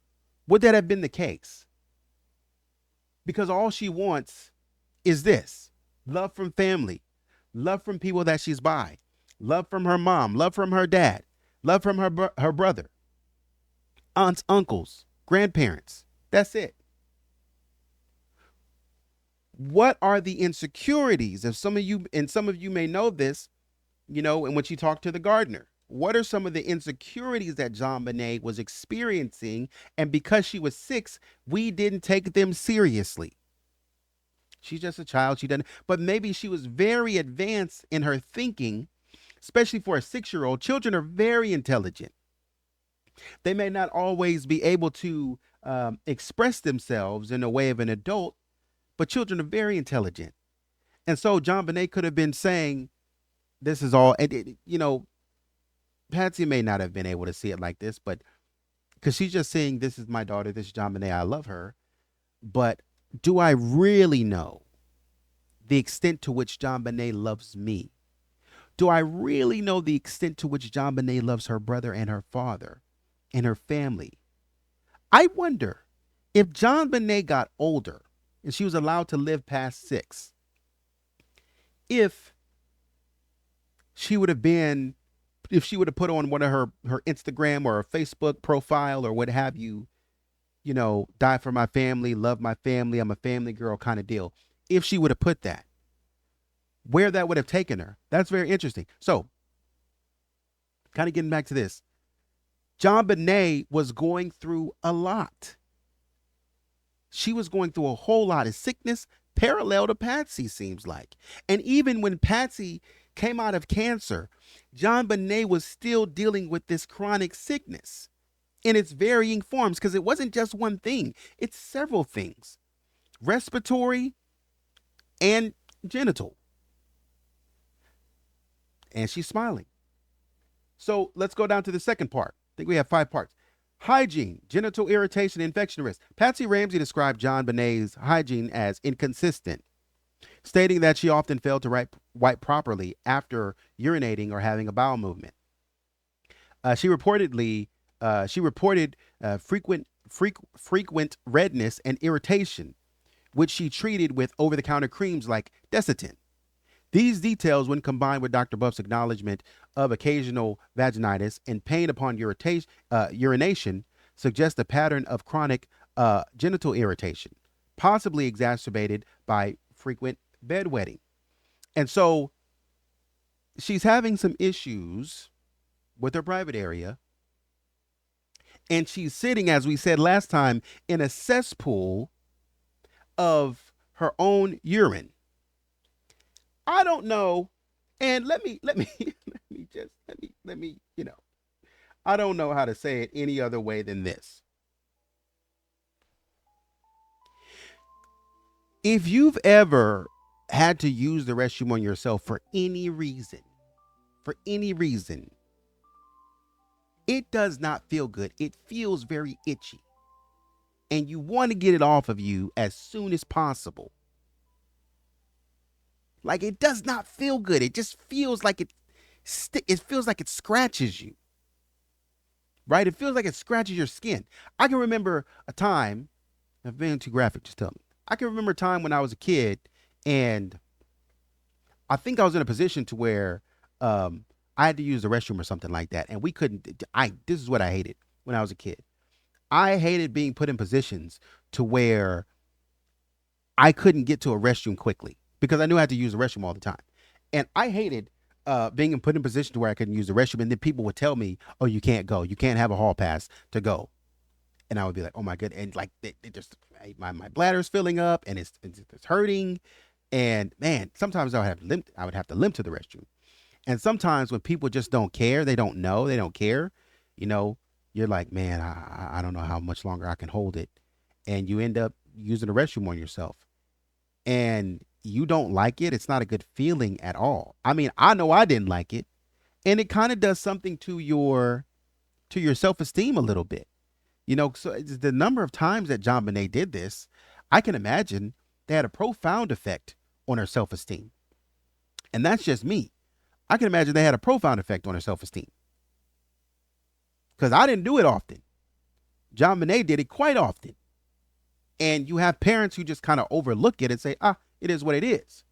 Would that have been the case? Because all she wants is this: love from family, love from people that she's by, love from her mom, love from her dad, love from her brother, aunts, uncles, grandparents. That's it. What are the insecurities? If some of you may know this, and when she talked to the gardener, what are some of the insecurities that JonBenet was experiencing? And because she was 6, we didn't take them seriously. She's just a child. She doesn't, but maybe she was very advanced in her thinking, especially for a 6-year-old. Children are very intelligent. They may not always be able to express themselves in a way of an adult, but children are very intelligent. And so JonBenet could have been saying, this is all, and Patsy may not have been able to see it like this, but because she's just saying, this is my daughter, this is JonBenet, I love her. But do I really know the extent to which JonBenet loves me? Do I really know the extent to which JonBenet loves her brother and her father and her family? I wonder if JonBenet got older and she was allowed to live past 6, if she would have put on one of her Instagram or her Facebook profile or what have you, die for my family, love my family, I'm a family girl kind of deal. If she would have put that, where that would have taken her. That's very interesting. So, kind of getting back to this, JonBenet was going through a lot. She was going through a whole lot of sickness, parallel to Patsy, seems like. And even when Patsy came out of cancer, JonBenet was still dealing with this chronic sickness in its varying forms, because it wasn't just one thing. It's several things: respiratory and genital. And she's smiling. So let's go down to the second part. I think we have 5 parts. Hygiene, genital irritation, infection risk. Patsy Ramsey described JonBenet's hygiene as inconsistent, stating that she often failed to wipe properly after urinating or having a bowel movement. She reported frequent redness and irritation, which she treated with over-the-counter creams like Desitin. These details, when combined with Dr. Beuf's acknowledgement of occasional vaginitis and pain upon urination, suggest a pattern of chronic genital irritation, possibly exacerbated by frequent bedwetting. And so she's having some issues with her private area, and she's sitting, as we said last time, in a cesspool of her own urine. I don't know. And let me, I don't know how to say it any other way than this. If you've ever had to use the restroom on yourself for any reason, it does not feel good. It feels very itchy. And you want to get it off of you as soon as possible. Like, it does not feel good. It just feels like it feels like it scratches you. Right? It feels like it scratches your skin. I can remember a time, if I'm being too graphic, just tell me. I can remember a time when I was a kid, and I think I was in a position to where I had to use the restroom or something like that. And we couldn't, this is what I hated when I was a kid. I hated being put in positions to where I couldn't get to a restroom quickly, because I knew I had to use the restroom all the time. And I hated being put in a position to where I couldn't use the restroom. And then people would tell me, oh, you can't go. You can't have a hall pass to go. And I would be like, oh my God. And like, my bladder's filling up and it's hurting. And man, sometimes I would have to limp to the restroom. And sometimes when people just don't care, they don't know, they don't care, you're like, man, I don't know how much longer I can hold it. And you end up using the restroom on yourself. And you don't like it. It's not a good feeling at all. I mean, I know I didn't like it. And it kind of does something to your self-esteem a little bit. So it's the number of times that JonBenet did this, I can imagine they had a profound effect on her self-esteem. And that's just me. I can imagine they had a profound effect on her self-esteem. Because I didn't do it often. JonBenet did it quite often. And you have parents who just kind of overlook it and say, it is what it is.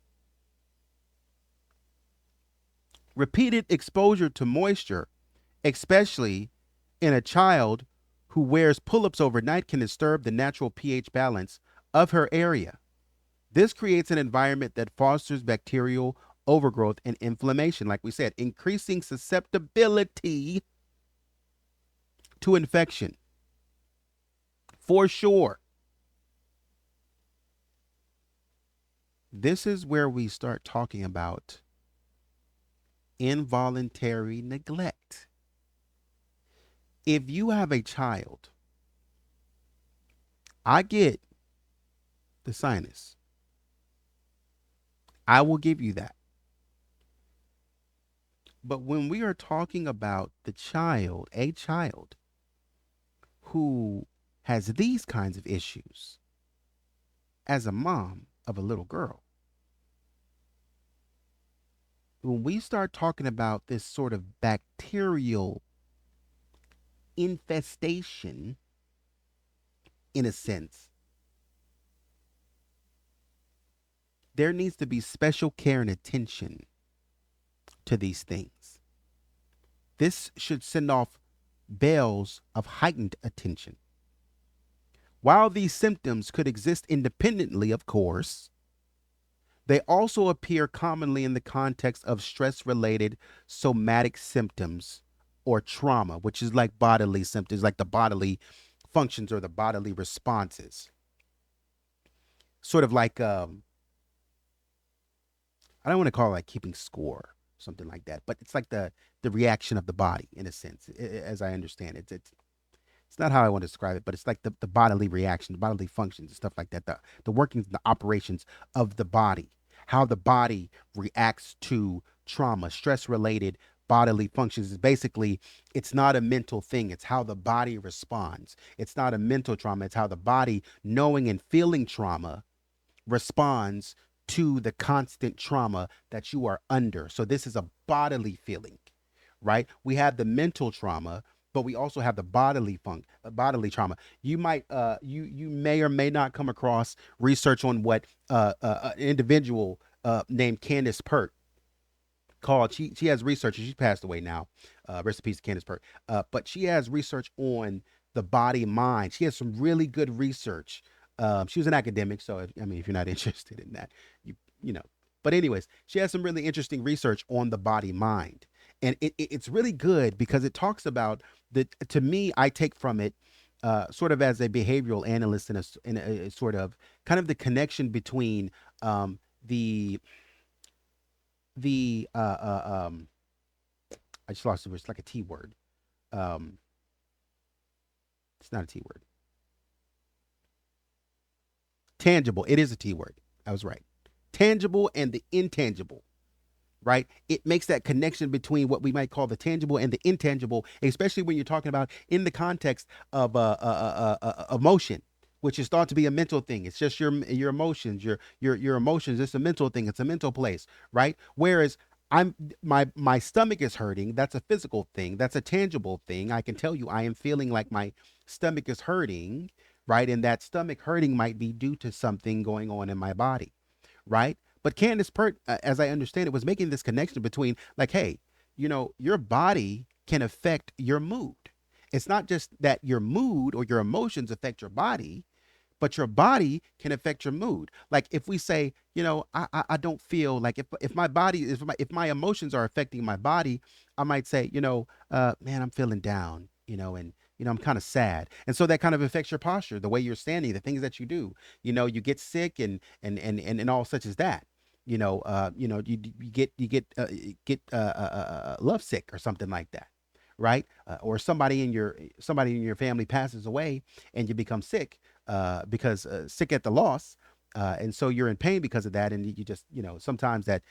Repeated exposure to moisture, especially in a child who wears pull-ups overnight, can disturb the natural pH balance of her area. This creates an environment that fosters bacterial overgrowth and inflammation, like we said, increasing susceptibility to infection. For sure. This is where we start talking about involuntary neglect. If you have a child, I get the sinus. I will give you that. But when we are talking about a child who has these kinds of issues, as a mom of a little girl, when we start talking about this sort of bacterial infestation, in a sense, there needs to be special care and attention to these things. This should send off bells of heightened attention. While these symptoms could exist independently, of course, they also appear commonly in the context of stress-related somatic symptoms or trauma, which is like bodily symptoms, like the bodily functions or the bodily responses. Sort of like, I don't want to call it like keeping score, something like that, but it's like the reaction of the body in a sense, as I understand it. It's not how I want to describe it, but it's like the bodily reaction, the bodily functions and stuff like that, the workings and the operations of the body, how the body reacts to trauma, stress-related bodily functions. Is basically, it's not a mental thing. It's how the body responds. It's not a mental trauma. It's how the body, knowing and feeling trauma, responds to the constant trauma that you are under. So this is a bodily feeling, right? We have the mental trauma, but we also have the bodily trauma. You might, you may or may not come across research on what an individual named Candace Pert called. She has research. She's passed away now. Rest in peace, Candace Pert. But she has research on the body mind. She has some really good research. She was an academic, so if you're not interested in that, you know. But anyways, she has some really interesting research on the body mind. And it's really good because it talks about to me, I take from it sort of as a behavioral analyst in a sort of kind of the connection between the I just lost it. It's like a T word. It's not a T word. Tangible. It is a T word. I was right. Tangible and the intangible. Right? It makes that connection between what we might call the tangible and the intangible, especially when you're talking about in the context of emotion, which is thought to be a mental thing. It's just your emotions, your emotions. It's a mental thing. It's a mental place, right? Whereas my stomach is hurting. That's a physical thing. That's a tangible thing. I can tell you I am feeling like my stomach is hurting, right? And that stomach hurting might be due to something going on in my body, right? But Candace Pert, as I understand it, was making this connection between like, hey, your body can affect your mood. It's not just that your mood or your emotions affect your body, but your body can affect your mood. Like if we say, I don't feel like if my body, if my emotions are affecting my body, I might say, man, I'm feeling down, and I'm kind of sad. And so that kind of affects your posture, the way you're standing, the things that you do. You get sick and all such as that. You get love sick or something like that, right? Or somebody in your family passes away and you become sick because sick at the loss, and so you're in pain because of that, and you just sometimes that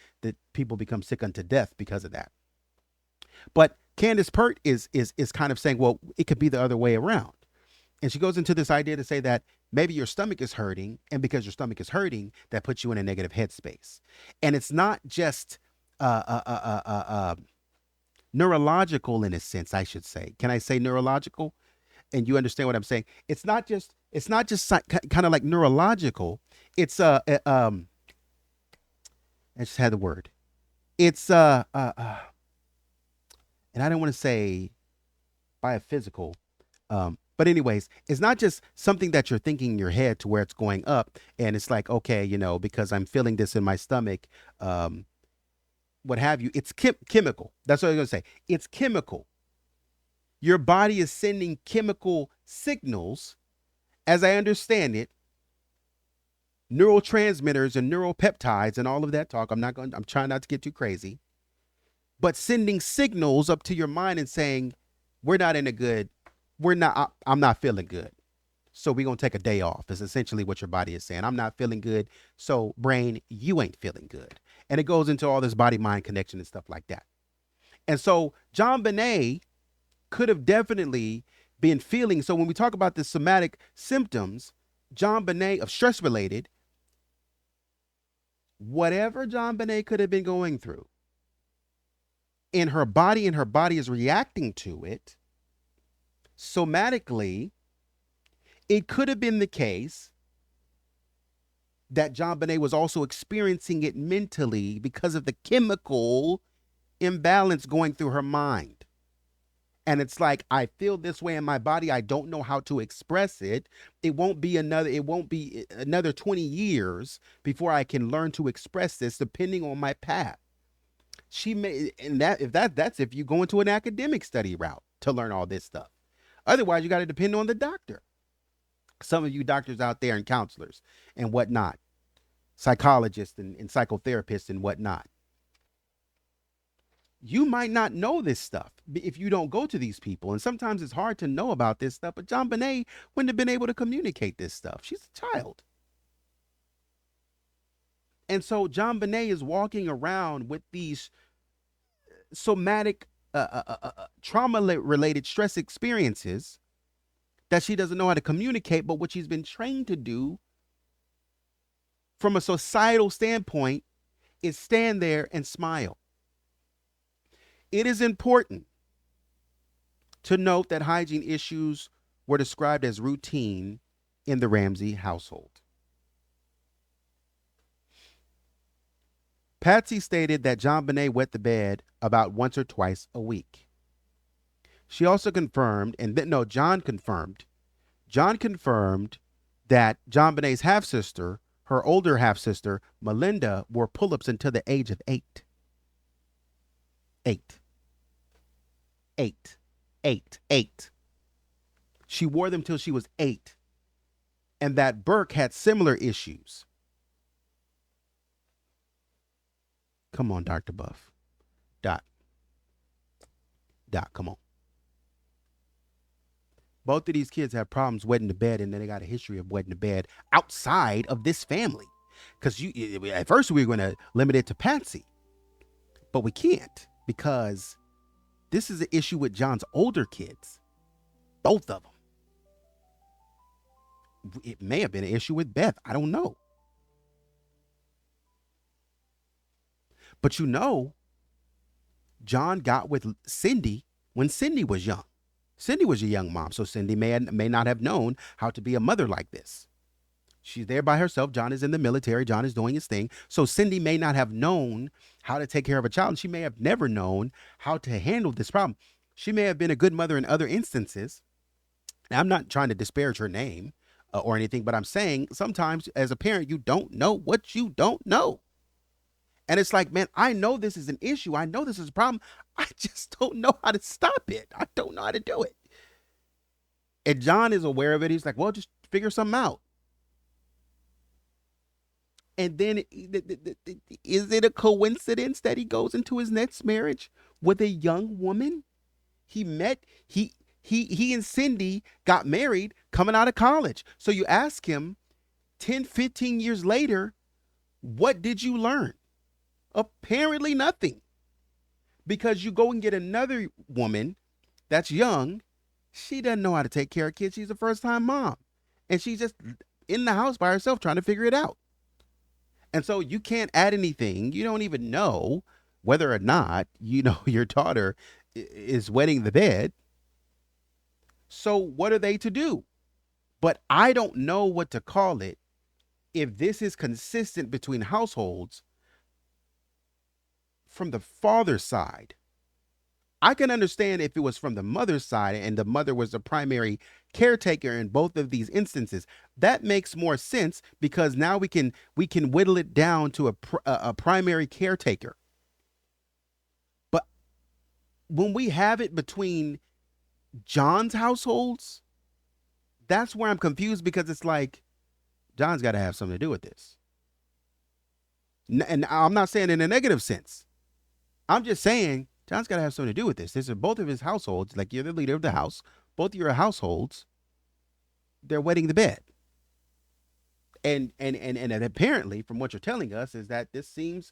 people become sick unto death because of that. But Candace Pert is kind of saying, well, it could be the other way around. And she goes into this idea to say that maybe your stomach is hurting, and because your stomach is hurting, that puts you in a negative headspace. And it's not just neurological in a sense, I should say. Can I say neurological? And you understand what I'm saying? It's not just kind of like neurological. It's I just had the word. It's and I don't want to say biophysical. But anyways, it's not just something that you're thinking in your head to where it's going up and it's like, okay, because I'm feeling this in my stomach, what have you. It's chemical. That's what I was going to say. It's chemical. Your body is sending chemical signals, as I understand it, neurotransmitters and neuropeptides and all of that talk. I'm trying not to get too crazy, but sending signals up to your mind and saying, I'm not feeling good. So we're going to take a day off is essentially what your body is saying. I'm not feeling good. So brain, you ain't feeling good. And it goes into all this body mind connection and stuff like that. And so JonBenet could have definitely been feeling. So when we talk about the somatic symptoms, JonBenet of stress related, whatever JonBenet could have been going through in her body, and her body is reacting to it, somatically, it could have been the case that JonBenet was also experiencing it mentally because of the chemical imbalance going through her mind. And it's like, I feel this way in my body. I don't know how to express it. It won't be another 20 years before I can learn to express this, depending on my path. That's if you go into an academic study route to learn all this stuff. Otherwise, you got to depend on the doctor. Some of you doctors out there and counselors and whatnot, psychologists and psychotherapists and whatnot. You might not know this stuff if you don't go to these people. And sometimes it's hard to know about this stuff, but JonBenet wouldn't have been able to communicate this stuff. She's a child. And so JonBenet is walking around with these somatic trauma-related stress experiences that she doesn't know how to communicate, but what she's been trained to do from a societal standpoint is stand there and smile. It is important to note that hygiene issues were described as routine in the Ramsey household. Patsy stated that JonBenet wet the bed about once or twice a week. She also confirmed, John confirmed that JonBenet's half-sister, her older half-sister, Melinda, wore pull-ups until the age of 8. 8. She wore them till she was 8. And that Burke had similar issues. Come on, Dr. Beuf. Doc, come on. Both of these kids have problems wetting the bed, and then they got a history of wetting the bed outside of this family. Because at first we were going to limit it to Patsy, but we can't, because this is an issue with John's older kids, both of them. It may have been an issue with Beth. I don't know. But John got with Cindy when Cindy was young. Cindy was a young mom, so Cindy may not have known how to be a mother like this. She's there by herself. John is in the military. John is doing his thing. So Cindy may not have known how to take care of a child. She may have never known how to handle this problem. She may have been a good mother in other instances. Now, I'm not trying to disparage her name or anything, but I'm saying sometimes as a parent, you don't know what you don't know. And it's like, man, I know this is an issue. I know this is a problem. I just don't know how to stop it. I don't know how to do it. And John is aware of it. He's like, well, just figure something out. And then is it a coincidence that he goes into his next marriage with a young woman? He and Cindy got married coming out of college. So you ask him 10, 15 years later, what did you learn? Apparently nothing. Because you go and get another woman that's young. She doesn't know how to take care of kids. She's a first-time mom. And she's just in the house by herself trying to figure it out. And so you can't add anything. You don't even know whether or not, your daughter is wetting the bed. So what are they to do? But I don't know what to call it if this is consistent between households from the father's side. I can understand if it was from the mother's side and the mother was the primary caretaker in both of these instances. That makes more sense because now we can whittle it down to a primary caretaker. But when we have it between John's households, that's where I'm confused, because it's like John's got to have something to do with this. And I'm not saying in a negative sense. I'm just saying John's got to have something to do with this. This is both of his households. Like, you're the leader of the house. Both of your households, they're wetting the bed. And apparently, from what you're telling us, is that this seems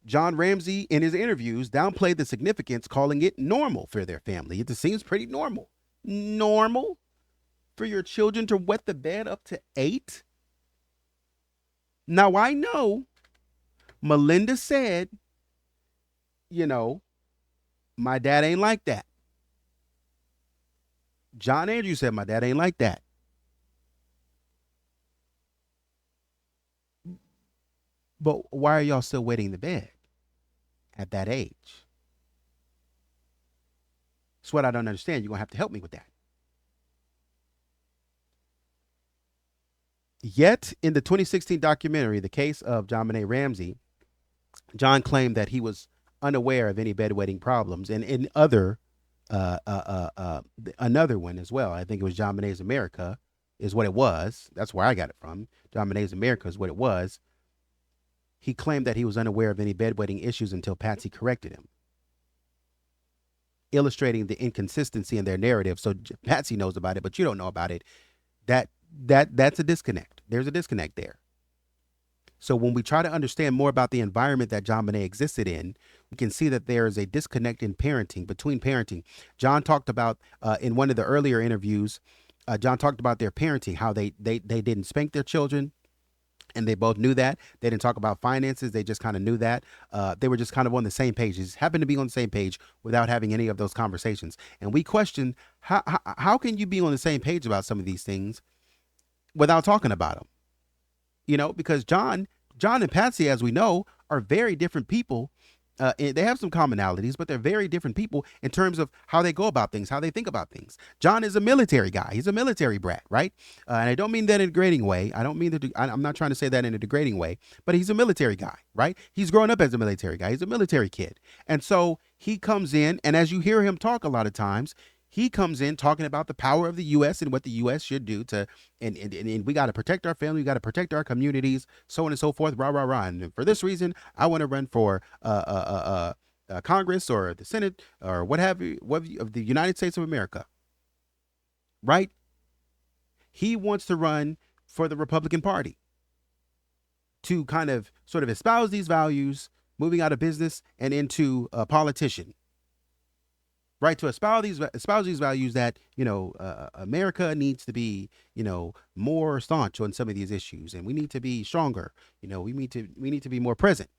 John Ramsey, in his interviews, downplayed the significance, calling it normal for their family. It just seems pretty normal. Normal for your children to wet the bed up to 8? Now, I know Melinda said, my dad ain't like that. John Andrew said, my dad ain't like that. But why are y'all still wetting the bed at that age? It's what I don't understand. You're going to have to help me with that. Yet, in the 2016 documentary, The Case of JonBenet Ramsey, John claimed that he was unaware of any bedwetting problems. And in another one as well, I think it was JonBenet's America is what it was. That's where I got it from. JonBenet's America is what it was. He claimed that he was unaware of any bedwetting issues until Patsy corrected him, illustrating the inconsistency in their narrative. So Patsy knows about it, but you don't know about it. That's a disconnect. There's a disconnect there. So when we try to understand more about the environment that JonBenet existed in, we can see that there is a disconnect in parenting, between parenting. John talked about in one of the earlier interviews, John talked about their parenting, how they didn't spank their children. And they both knew that. They didn't talk about finances. They just kind of knew that. They were just kind of on the same page. Just happened to be on the same page without having any of those conversations. And we question, how can you be on the same page about some of these things without talking about them? You know, because John and Patsy, as we know, are very different people. They have some commonalities, but they're very different people in terms of how they go about things, how they think about things. John is a military guy. He's a military brat, right? And I don't mean that in a degrading way. I'm not trying to say that in a degrading way, but he's a military guy, right? He's grown up as a military guy. He's a military kid. And so he comes in, and as you hear him talk a lot of times, he comes in talking about the power of the U.S. and what the U.S. should do to, and we got to protect our family, we got to protect our communities, so on and so forth, rah, rah, rah. And for this reason, I want to run for Congress or the Senate or what have you, of the United States of America, right? He wants to run for the Republican Party to kind of sort of espouse these values, moving out of business and into a politician. Right, to espouse these values that, you know, America needs to be, you know, more staunch on some of these issues, and we need to be stronger. You know, we need to be more present,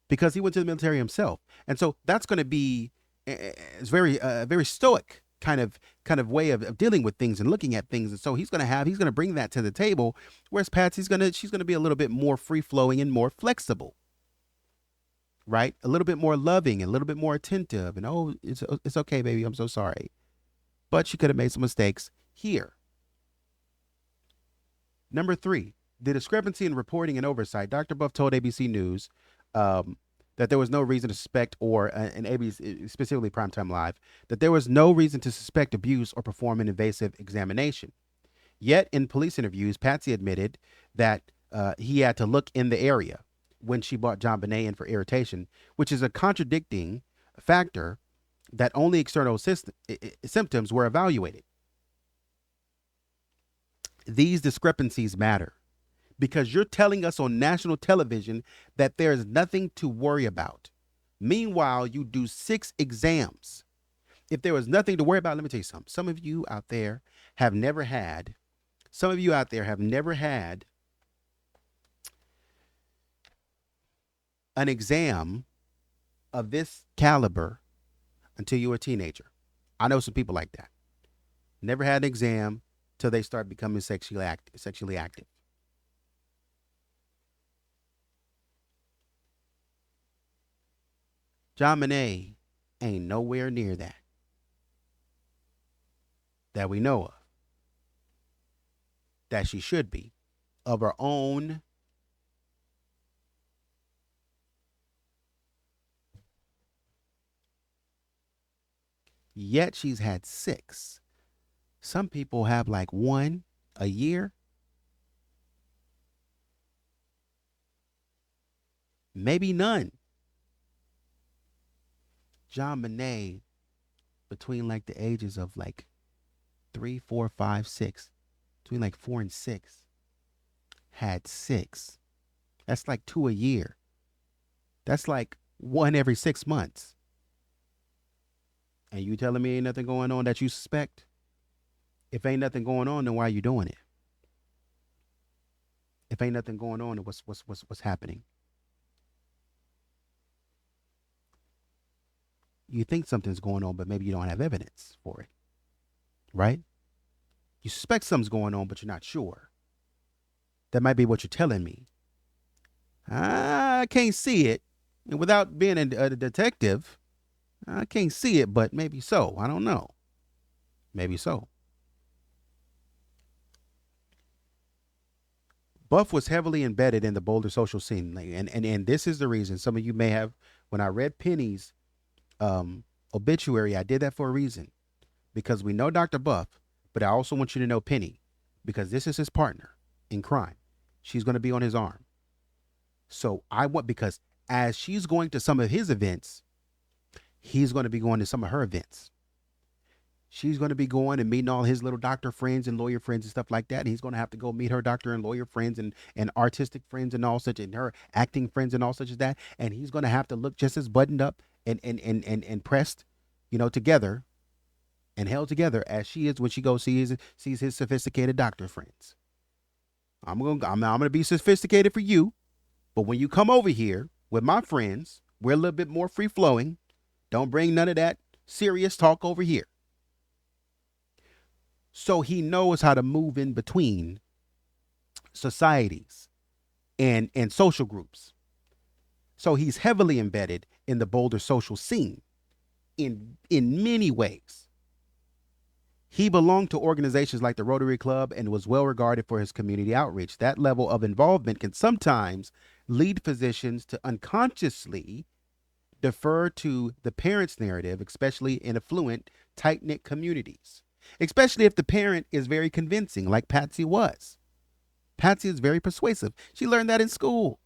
because he went to the military himself, and so that's going to be it's very stoic kind of way of dealing with things and looking at things, and so he's going to bring that to the table, whereas Patsy's she's going to be a little bit more free flowing and more flexible. Right? A little bit more loving and a little bit more attentive. And, oh, it's okay, baby. I'm so sorry. But she could have made some mistakes here. Number 3, the discrepancy in reporting and oversight. Dr. Beuf told ABC News that there was no reason to suspect, or in ABC, specifically Primetime Live, that there was no reason to suspect abuse or perform an invasive examination. Yet in police interviews, Patsy admitted that he had to look in the area when she brought JonBenet in for irritation, which is a contradicting factor that only external symptoms were evaluated. These discrepancies matter because you're telling us on national television that there's nothing to worry about. Meanwhile, you do 6 exams. If there was nothing to worry about, let me tell you something. Some of you out there have never had an exam of this caliber until you were a teenager. I know some people like that. Never had an exam till they start becoming sexually active. JonBenet ain't nowhere near that we know of, that she should be, of her own yet she's had 6. Some people have like 1 a year. Maybe none. JonBenet, between like the ages of like 3, 4, 5, 6, between like 4 and 6, had 6. That's like 2 a year. That's like 1 every 6 months. And you telling me ain't nothing going on that you suspect? If ain't nothing going on, then why are you doing it? If ain't nothing going on, then what's happening? You think something's going on, but maybe you don't have evidence for it, right? You suspect something's going on, but you're not sure. That might be what you're telling me. I can't see it. And without being a detective, I can't see it, but maybe so. I don't know. Maybe so. Beuf was heavily embedded in the Boulder social scene. And this is the reason some of you may have, when I read Penny's obituary, I did that for a reason. Because we know Dr. Beuf, but I also want you to know Penny, because this is his partner in crime. She's going to be on his arm. So because as she's going to some of his events, he's going to be going to some of her events. She's going to be going and meeting all his little doctor friends and lawyer friends and stuff like that. And he's going to have to go meet her doctor and lawyer friends and artistic friends and all such, and her acting friends and all such as that. And he's going to have to look just as buttoned up and pressed, together and held together as she is when she goes sees his sophisticated doctor friends. I'm gonna be sophisticated for you, but when you come over here with my friends, we're a little bit more free flowing. Don't bring none of that serious talk over here. So he knows how to move in between societies and social groups. So he's heavily embedded in the Boulder social scene in many ways. He belonged to organizations like the Rotary Club and was well regarded for his community outreach. That level of involvement can sometimes lead physicians to unconsciously defer to the parent's narrative, especially in affluent, tight-knit communities, especially if the parent is very convincing, like Patsy was. Patsy is very persuasive. She learned that in school.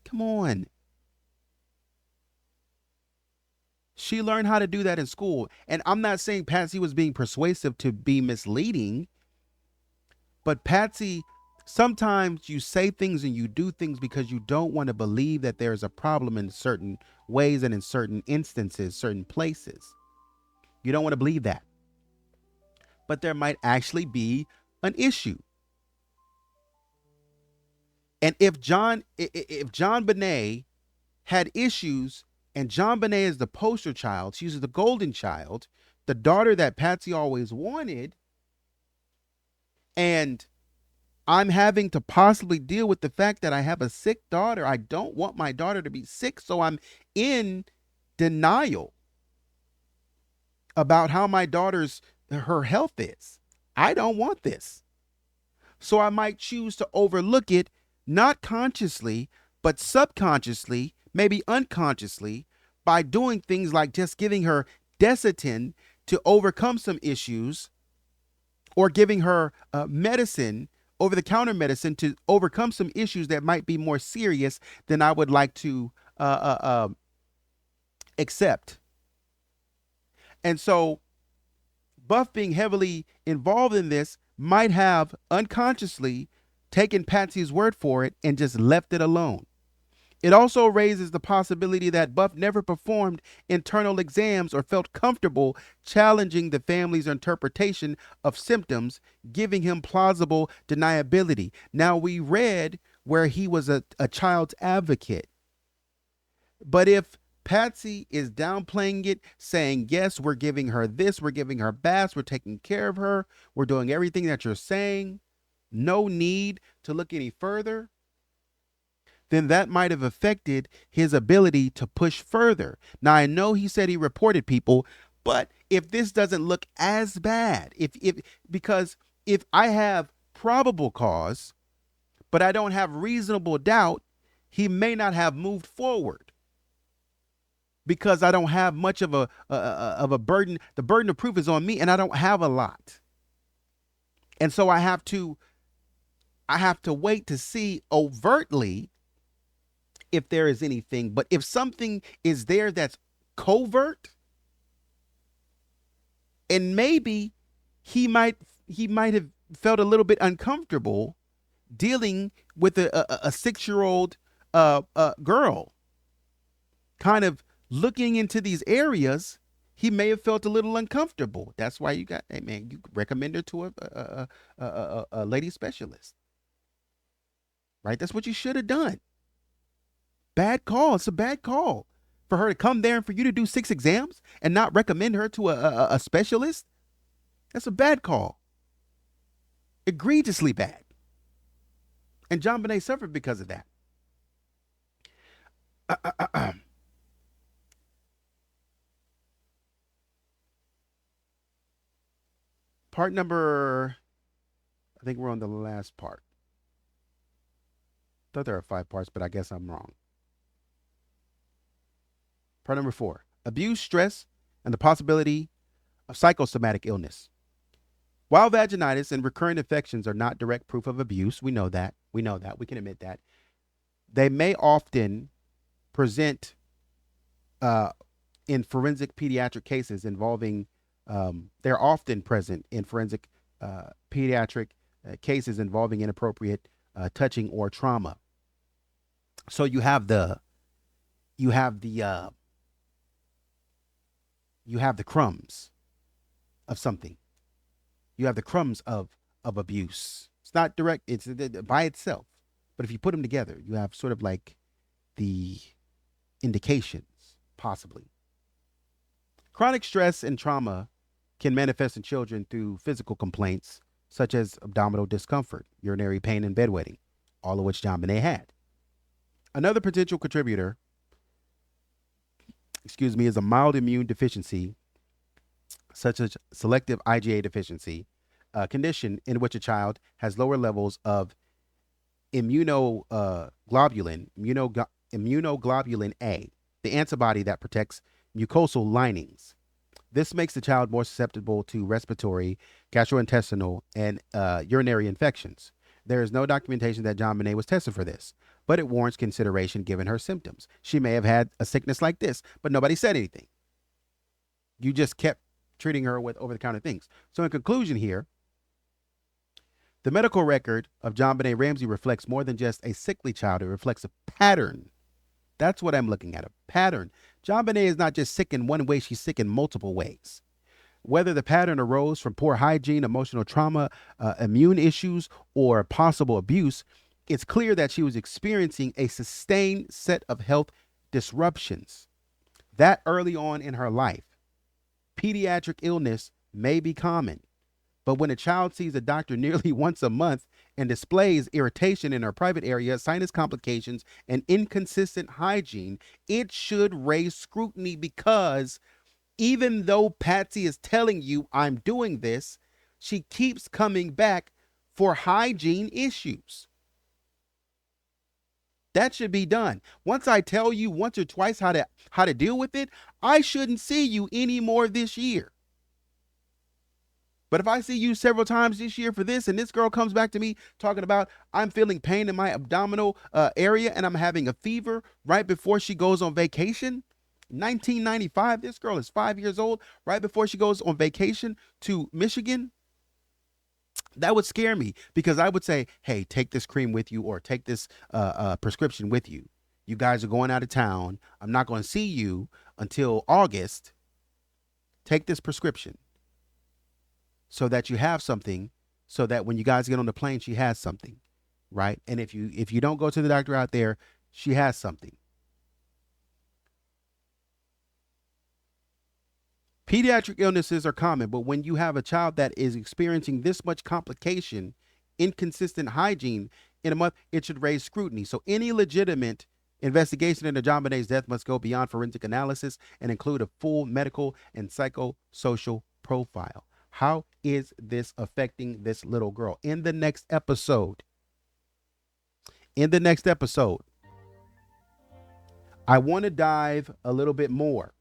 Come on. She learned how to do that in school. And I'm not saying Patsy was being persuasive to be misleading, but Patsy, sometimes you say things and you do things because you don't want to believe that there's a problem in certain ways and in certain instances, certain places. You don't want to believe that. But there might actually be an issue. And if JonBenet had issues, and JonBenet is the poster child, she's the golden child, the daughter that Patsy always wanted, and I'm having to possibly deal with the fact that I have a sick daughter. I don't want my daughter to be sick, so I'm in denial about how my her health is. I don't want this. So I might choose to overlook it, not consciously, but subconsciously, maybe unconsciously, by doing things like just giving her Desitin to overcome some issues, or giving her medicine, over-the-counter medicine, to overcome some issues that might be more serious than I would like to accept. And so Beuf, being heavily involved in this, might have unconsciously taken Patsy's word for it and just left it alone. It also raises the possibility that Beuf never performed internal exams or felt comfortable challenging the family's interpretation of symptoms, giving him plausible deniability. Now, we read where he was a child's advocate. But if Patsy is downplaying it, saying, yes, we're giving her this, we're giving her baths, we're taking care of her, we're doing everything that you're saying, no need to look any further, then that might have affected his ability to push further. Now, I know he said he reported people, but if this doesn't look as bad, because if I have probable cause, but I don't have reasonable doubt, he may not have moved forward because I don't have much of a burden. The burden of proof is on me, and I don't have a lot. And so I have to wait to see overtly if there is anything. But if something is there that's covert, and maybe he might have felt a little bit uncomfortable dealing with a 6-year-old girl, kind of looking into these areas, he may have felt a little uncomfortable. That's why you recommend her to a lady specialist, right? That's what you should have done. Bad call. It's a bad call for her to come there and for you to do 6 exams and not recommend her to a specialist. That's a bad call. Egregiously bad. And JonBenet suffered because of that. Part number, I think we're on the last part. Thought there are 5 parts, but I guess I'm wrong. Part number 4, abuse, stress, and the possibility of psychosomatic illness. While vaginitis and recurrent infections are not direct proof of abuse, we know that. We can admit that. They may often present in forensic pediatric cases involving, they're often present in forensic pediatric cases involving inappropriate touching or trauma. So you have the crumbs of something. You have the crumbs of abuse. It's not direct, it's by itself. But if you put them together, you have sort of like the indications, possibly. Chronic stress and trauma can manifest in children through physical complaints such as abdominal discomfort, urinary pain, and bedwetting, all of which JonBenet had. Another potential contributor, is a mild immune deficiency, such as selective IgA deficiency, a condition in which a child has lower levels of immunoglobulin A, the antibody that protects mucosal linings. This makes the child more susceptible to respiratory, gastrointestinal, and urinary infections. There is no documentation that JonBenet was tested for this, but it warrants consideration given her symptoms. She may have had a sickness like this, but nobody said anything. You just kept treating her with over-the-counter things. So in conclusion here, the medical record of JonBenét Ramsey reflects more than just a sickly child. It reflects a pattern. That's what I'm looking at, a pattern. JonBenet is not just sick in one way, she's sick in multiple ways. Whether the pattern arose from poor hygiene, emotional trauma, immune issues, or possible abuse, it's clear that she was experiencing a sustained set of health disruptions. That early on in her life, pediatric illness may be common, but when a child sees a doctor nearly once a month and displays irritation in her private area, sinus complications, and inconsistent hygiene, it should raise scrutiny, because even though Patsy is telling you I'm doing this, she keeps coming back for hygiene issues. That should be done. Once I tell you once or twice how to deal with it, I shouldn't see you anymore this year. But if I see you several times this year for this, and this girl comes back to me talking about I'm feeling pain in my abdominal area and I'm having a fever right before she goes on vacation, 1995, this girl is 5 years old, right before she goes on vacation to Michigan, that would scare me, because I would say, hey, take this cream with you, or take this prescription with you. You guys are going out of town. I'm not going to see you until August. Take this prescription so that you have something, so that when you guys get on the plane, she has something, right? And if you don't go to the doctor out there, she has something. Pediatric illnesses are common, but when you have a child that is experiencing this much complication, inconsistent hygiene in a month, it should raise scrutiny. So any legitimate investigation into JonBenet's death must go beyond forensic analysis and include a full medical and psychosocial profile. How is this affecting this little girl? In the next episode, I want to dive a little bit more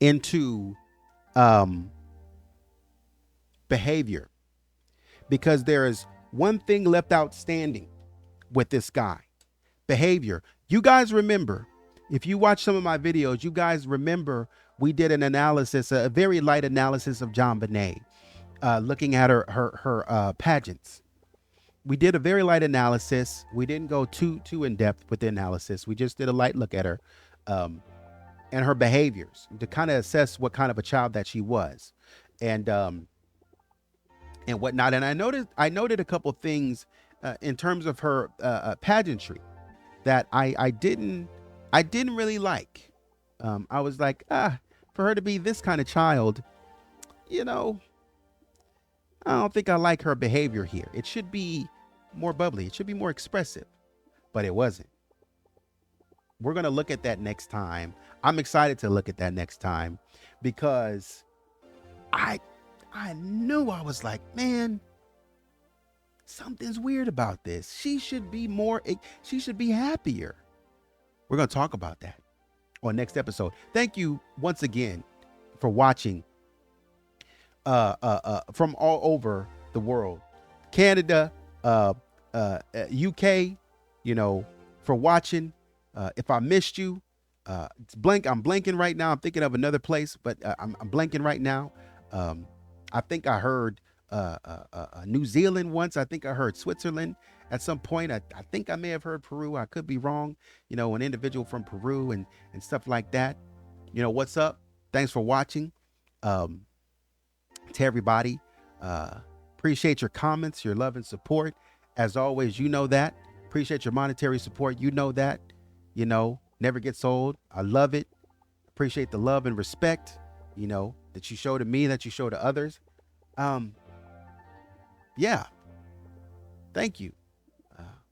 into behavior, because there is one thing left outstanding with this guy: behavior. You guys remember, if you watch some of my videos, you guys remember we did an analysis, a very light analysis of JonBenet, looking at her pageants. We did a very light analysis. We didn't go too in depth with the analysis. We just did a light look at her and her behaviors to kind of assess what kind of a child that she was, and whatnot. And I noted a couple things in terms of her pageantry that I didn't really like. I was like, for her to be this kind of child, I don't think I like her behavior here. It should be more bubbly. It should be more expressive, but it wasn't. we're going to look at that next time. I'm excited to look at that next time because I knew, I was like, man, something's weird about this. She should be happier. We're going to talk about that on next episode. Thank you once again for watching from all over the world, Canada, UK, for watching. If I missed you, I'm blanking right now. I'm thinking of another place, but I'm blanking right now. I think I heard New Zealand once. I think I heard Switzerland at some point. I think I may have heard Peru. I could be wrong. An individual from Peru and stuff like that. What's up? Thanks for watching. To everybody, appreciate your comments, your love and support. As always, that. Appreciate your monetary support. That. Never gets old. I love it. Appreciate the love and respect, that you show to me, that you show to others. Yeah. Thank you.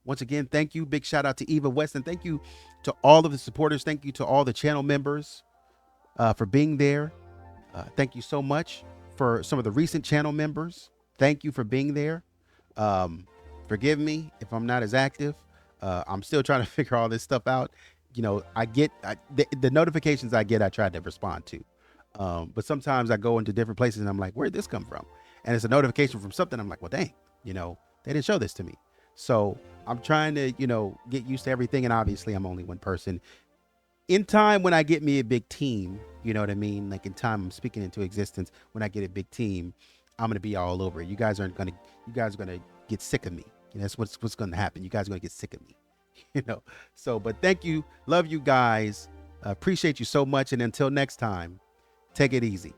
Once again, thank you. Big shout out to Eva Weston. Thank you to all of the supporters. Thank you to all the channel members for being there. Thank you so much for some of the recent channel members. Thank you for being there. Forgive me if I'm not as active. I'm still trying to figure all this stuff out. I get the notifications I get, I try to respond to. But sometimes I go into different places and I'm like, where'd this come from? And it's a notification from something. I'm like, well, dang, they didn't show this to me. So I'm trying to, get used to everything. And obviously I'm only one person. In time, when I get me a big team, you know what I mean? Like in time, I'm speaking into existence. When I get a big team, I'm going to be all over it. You guys are going to get sick of me. That's what's going to happen. You guys are going to get sick of me, So, but thank you. Love you guys. Appreciate you so much. And until next time, take it easy.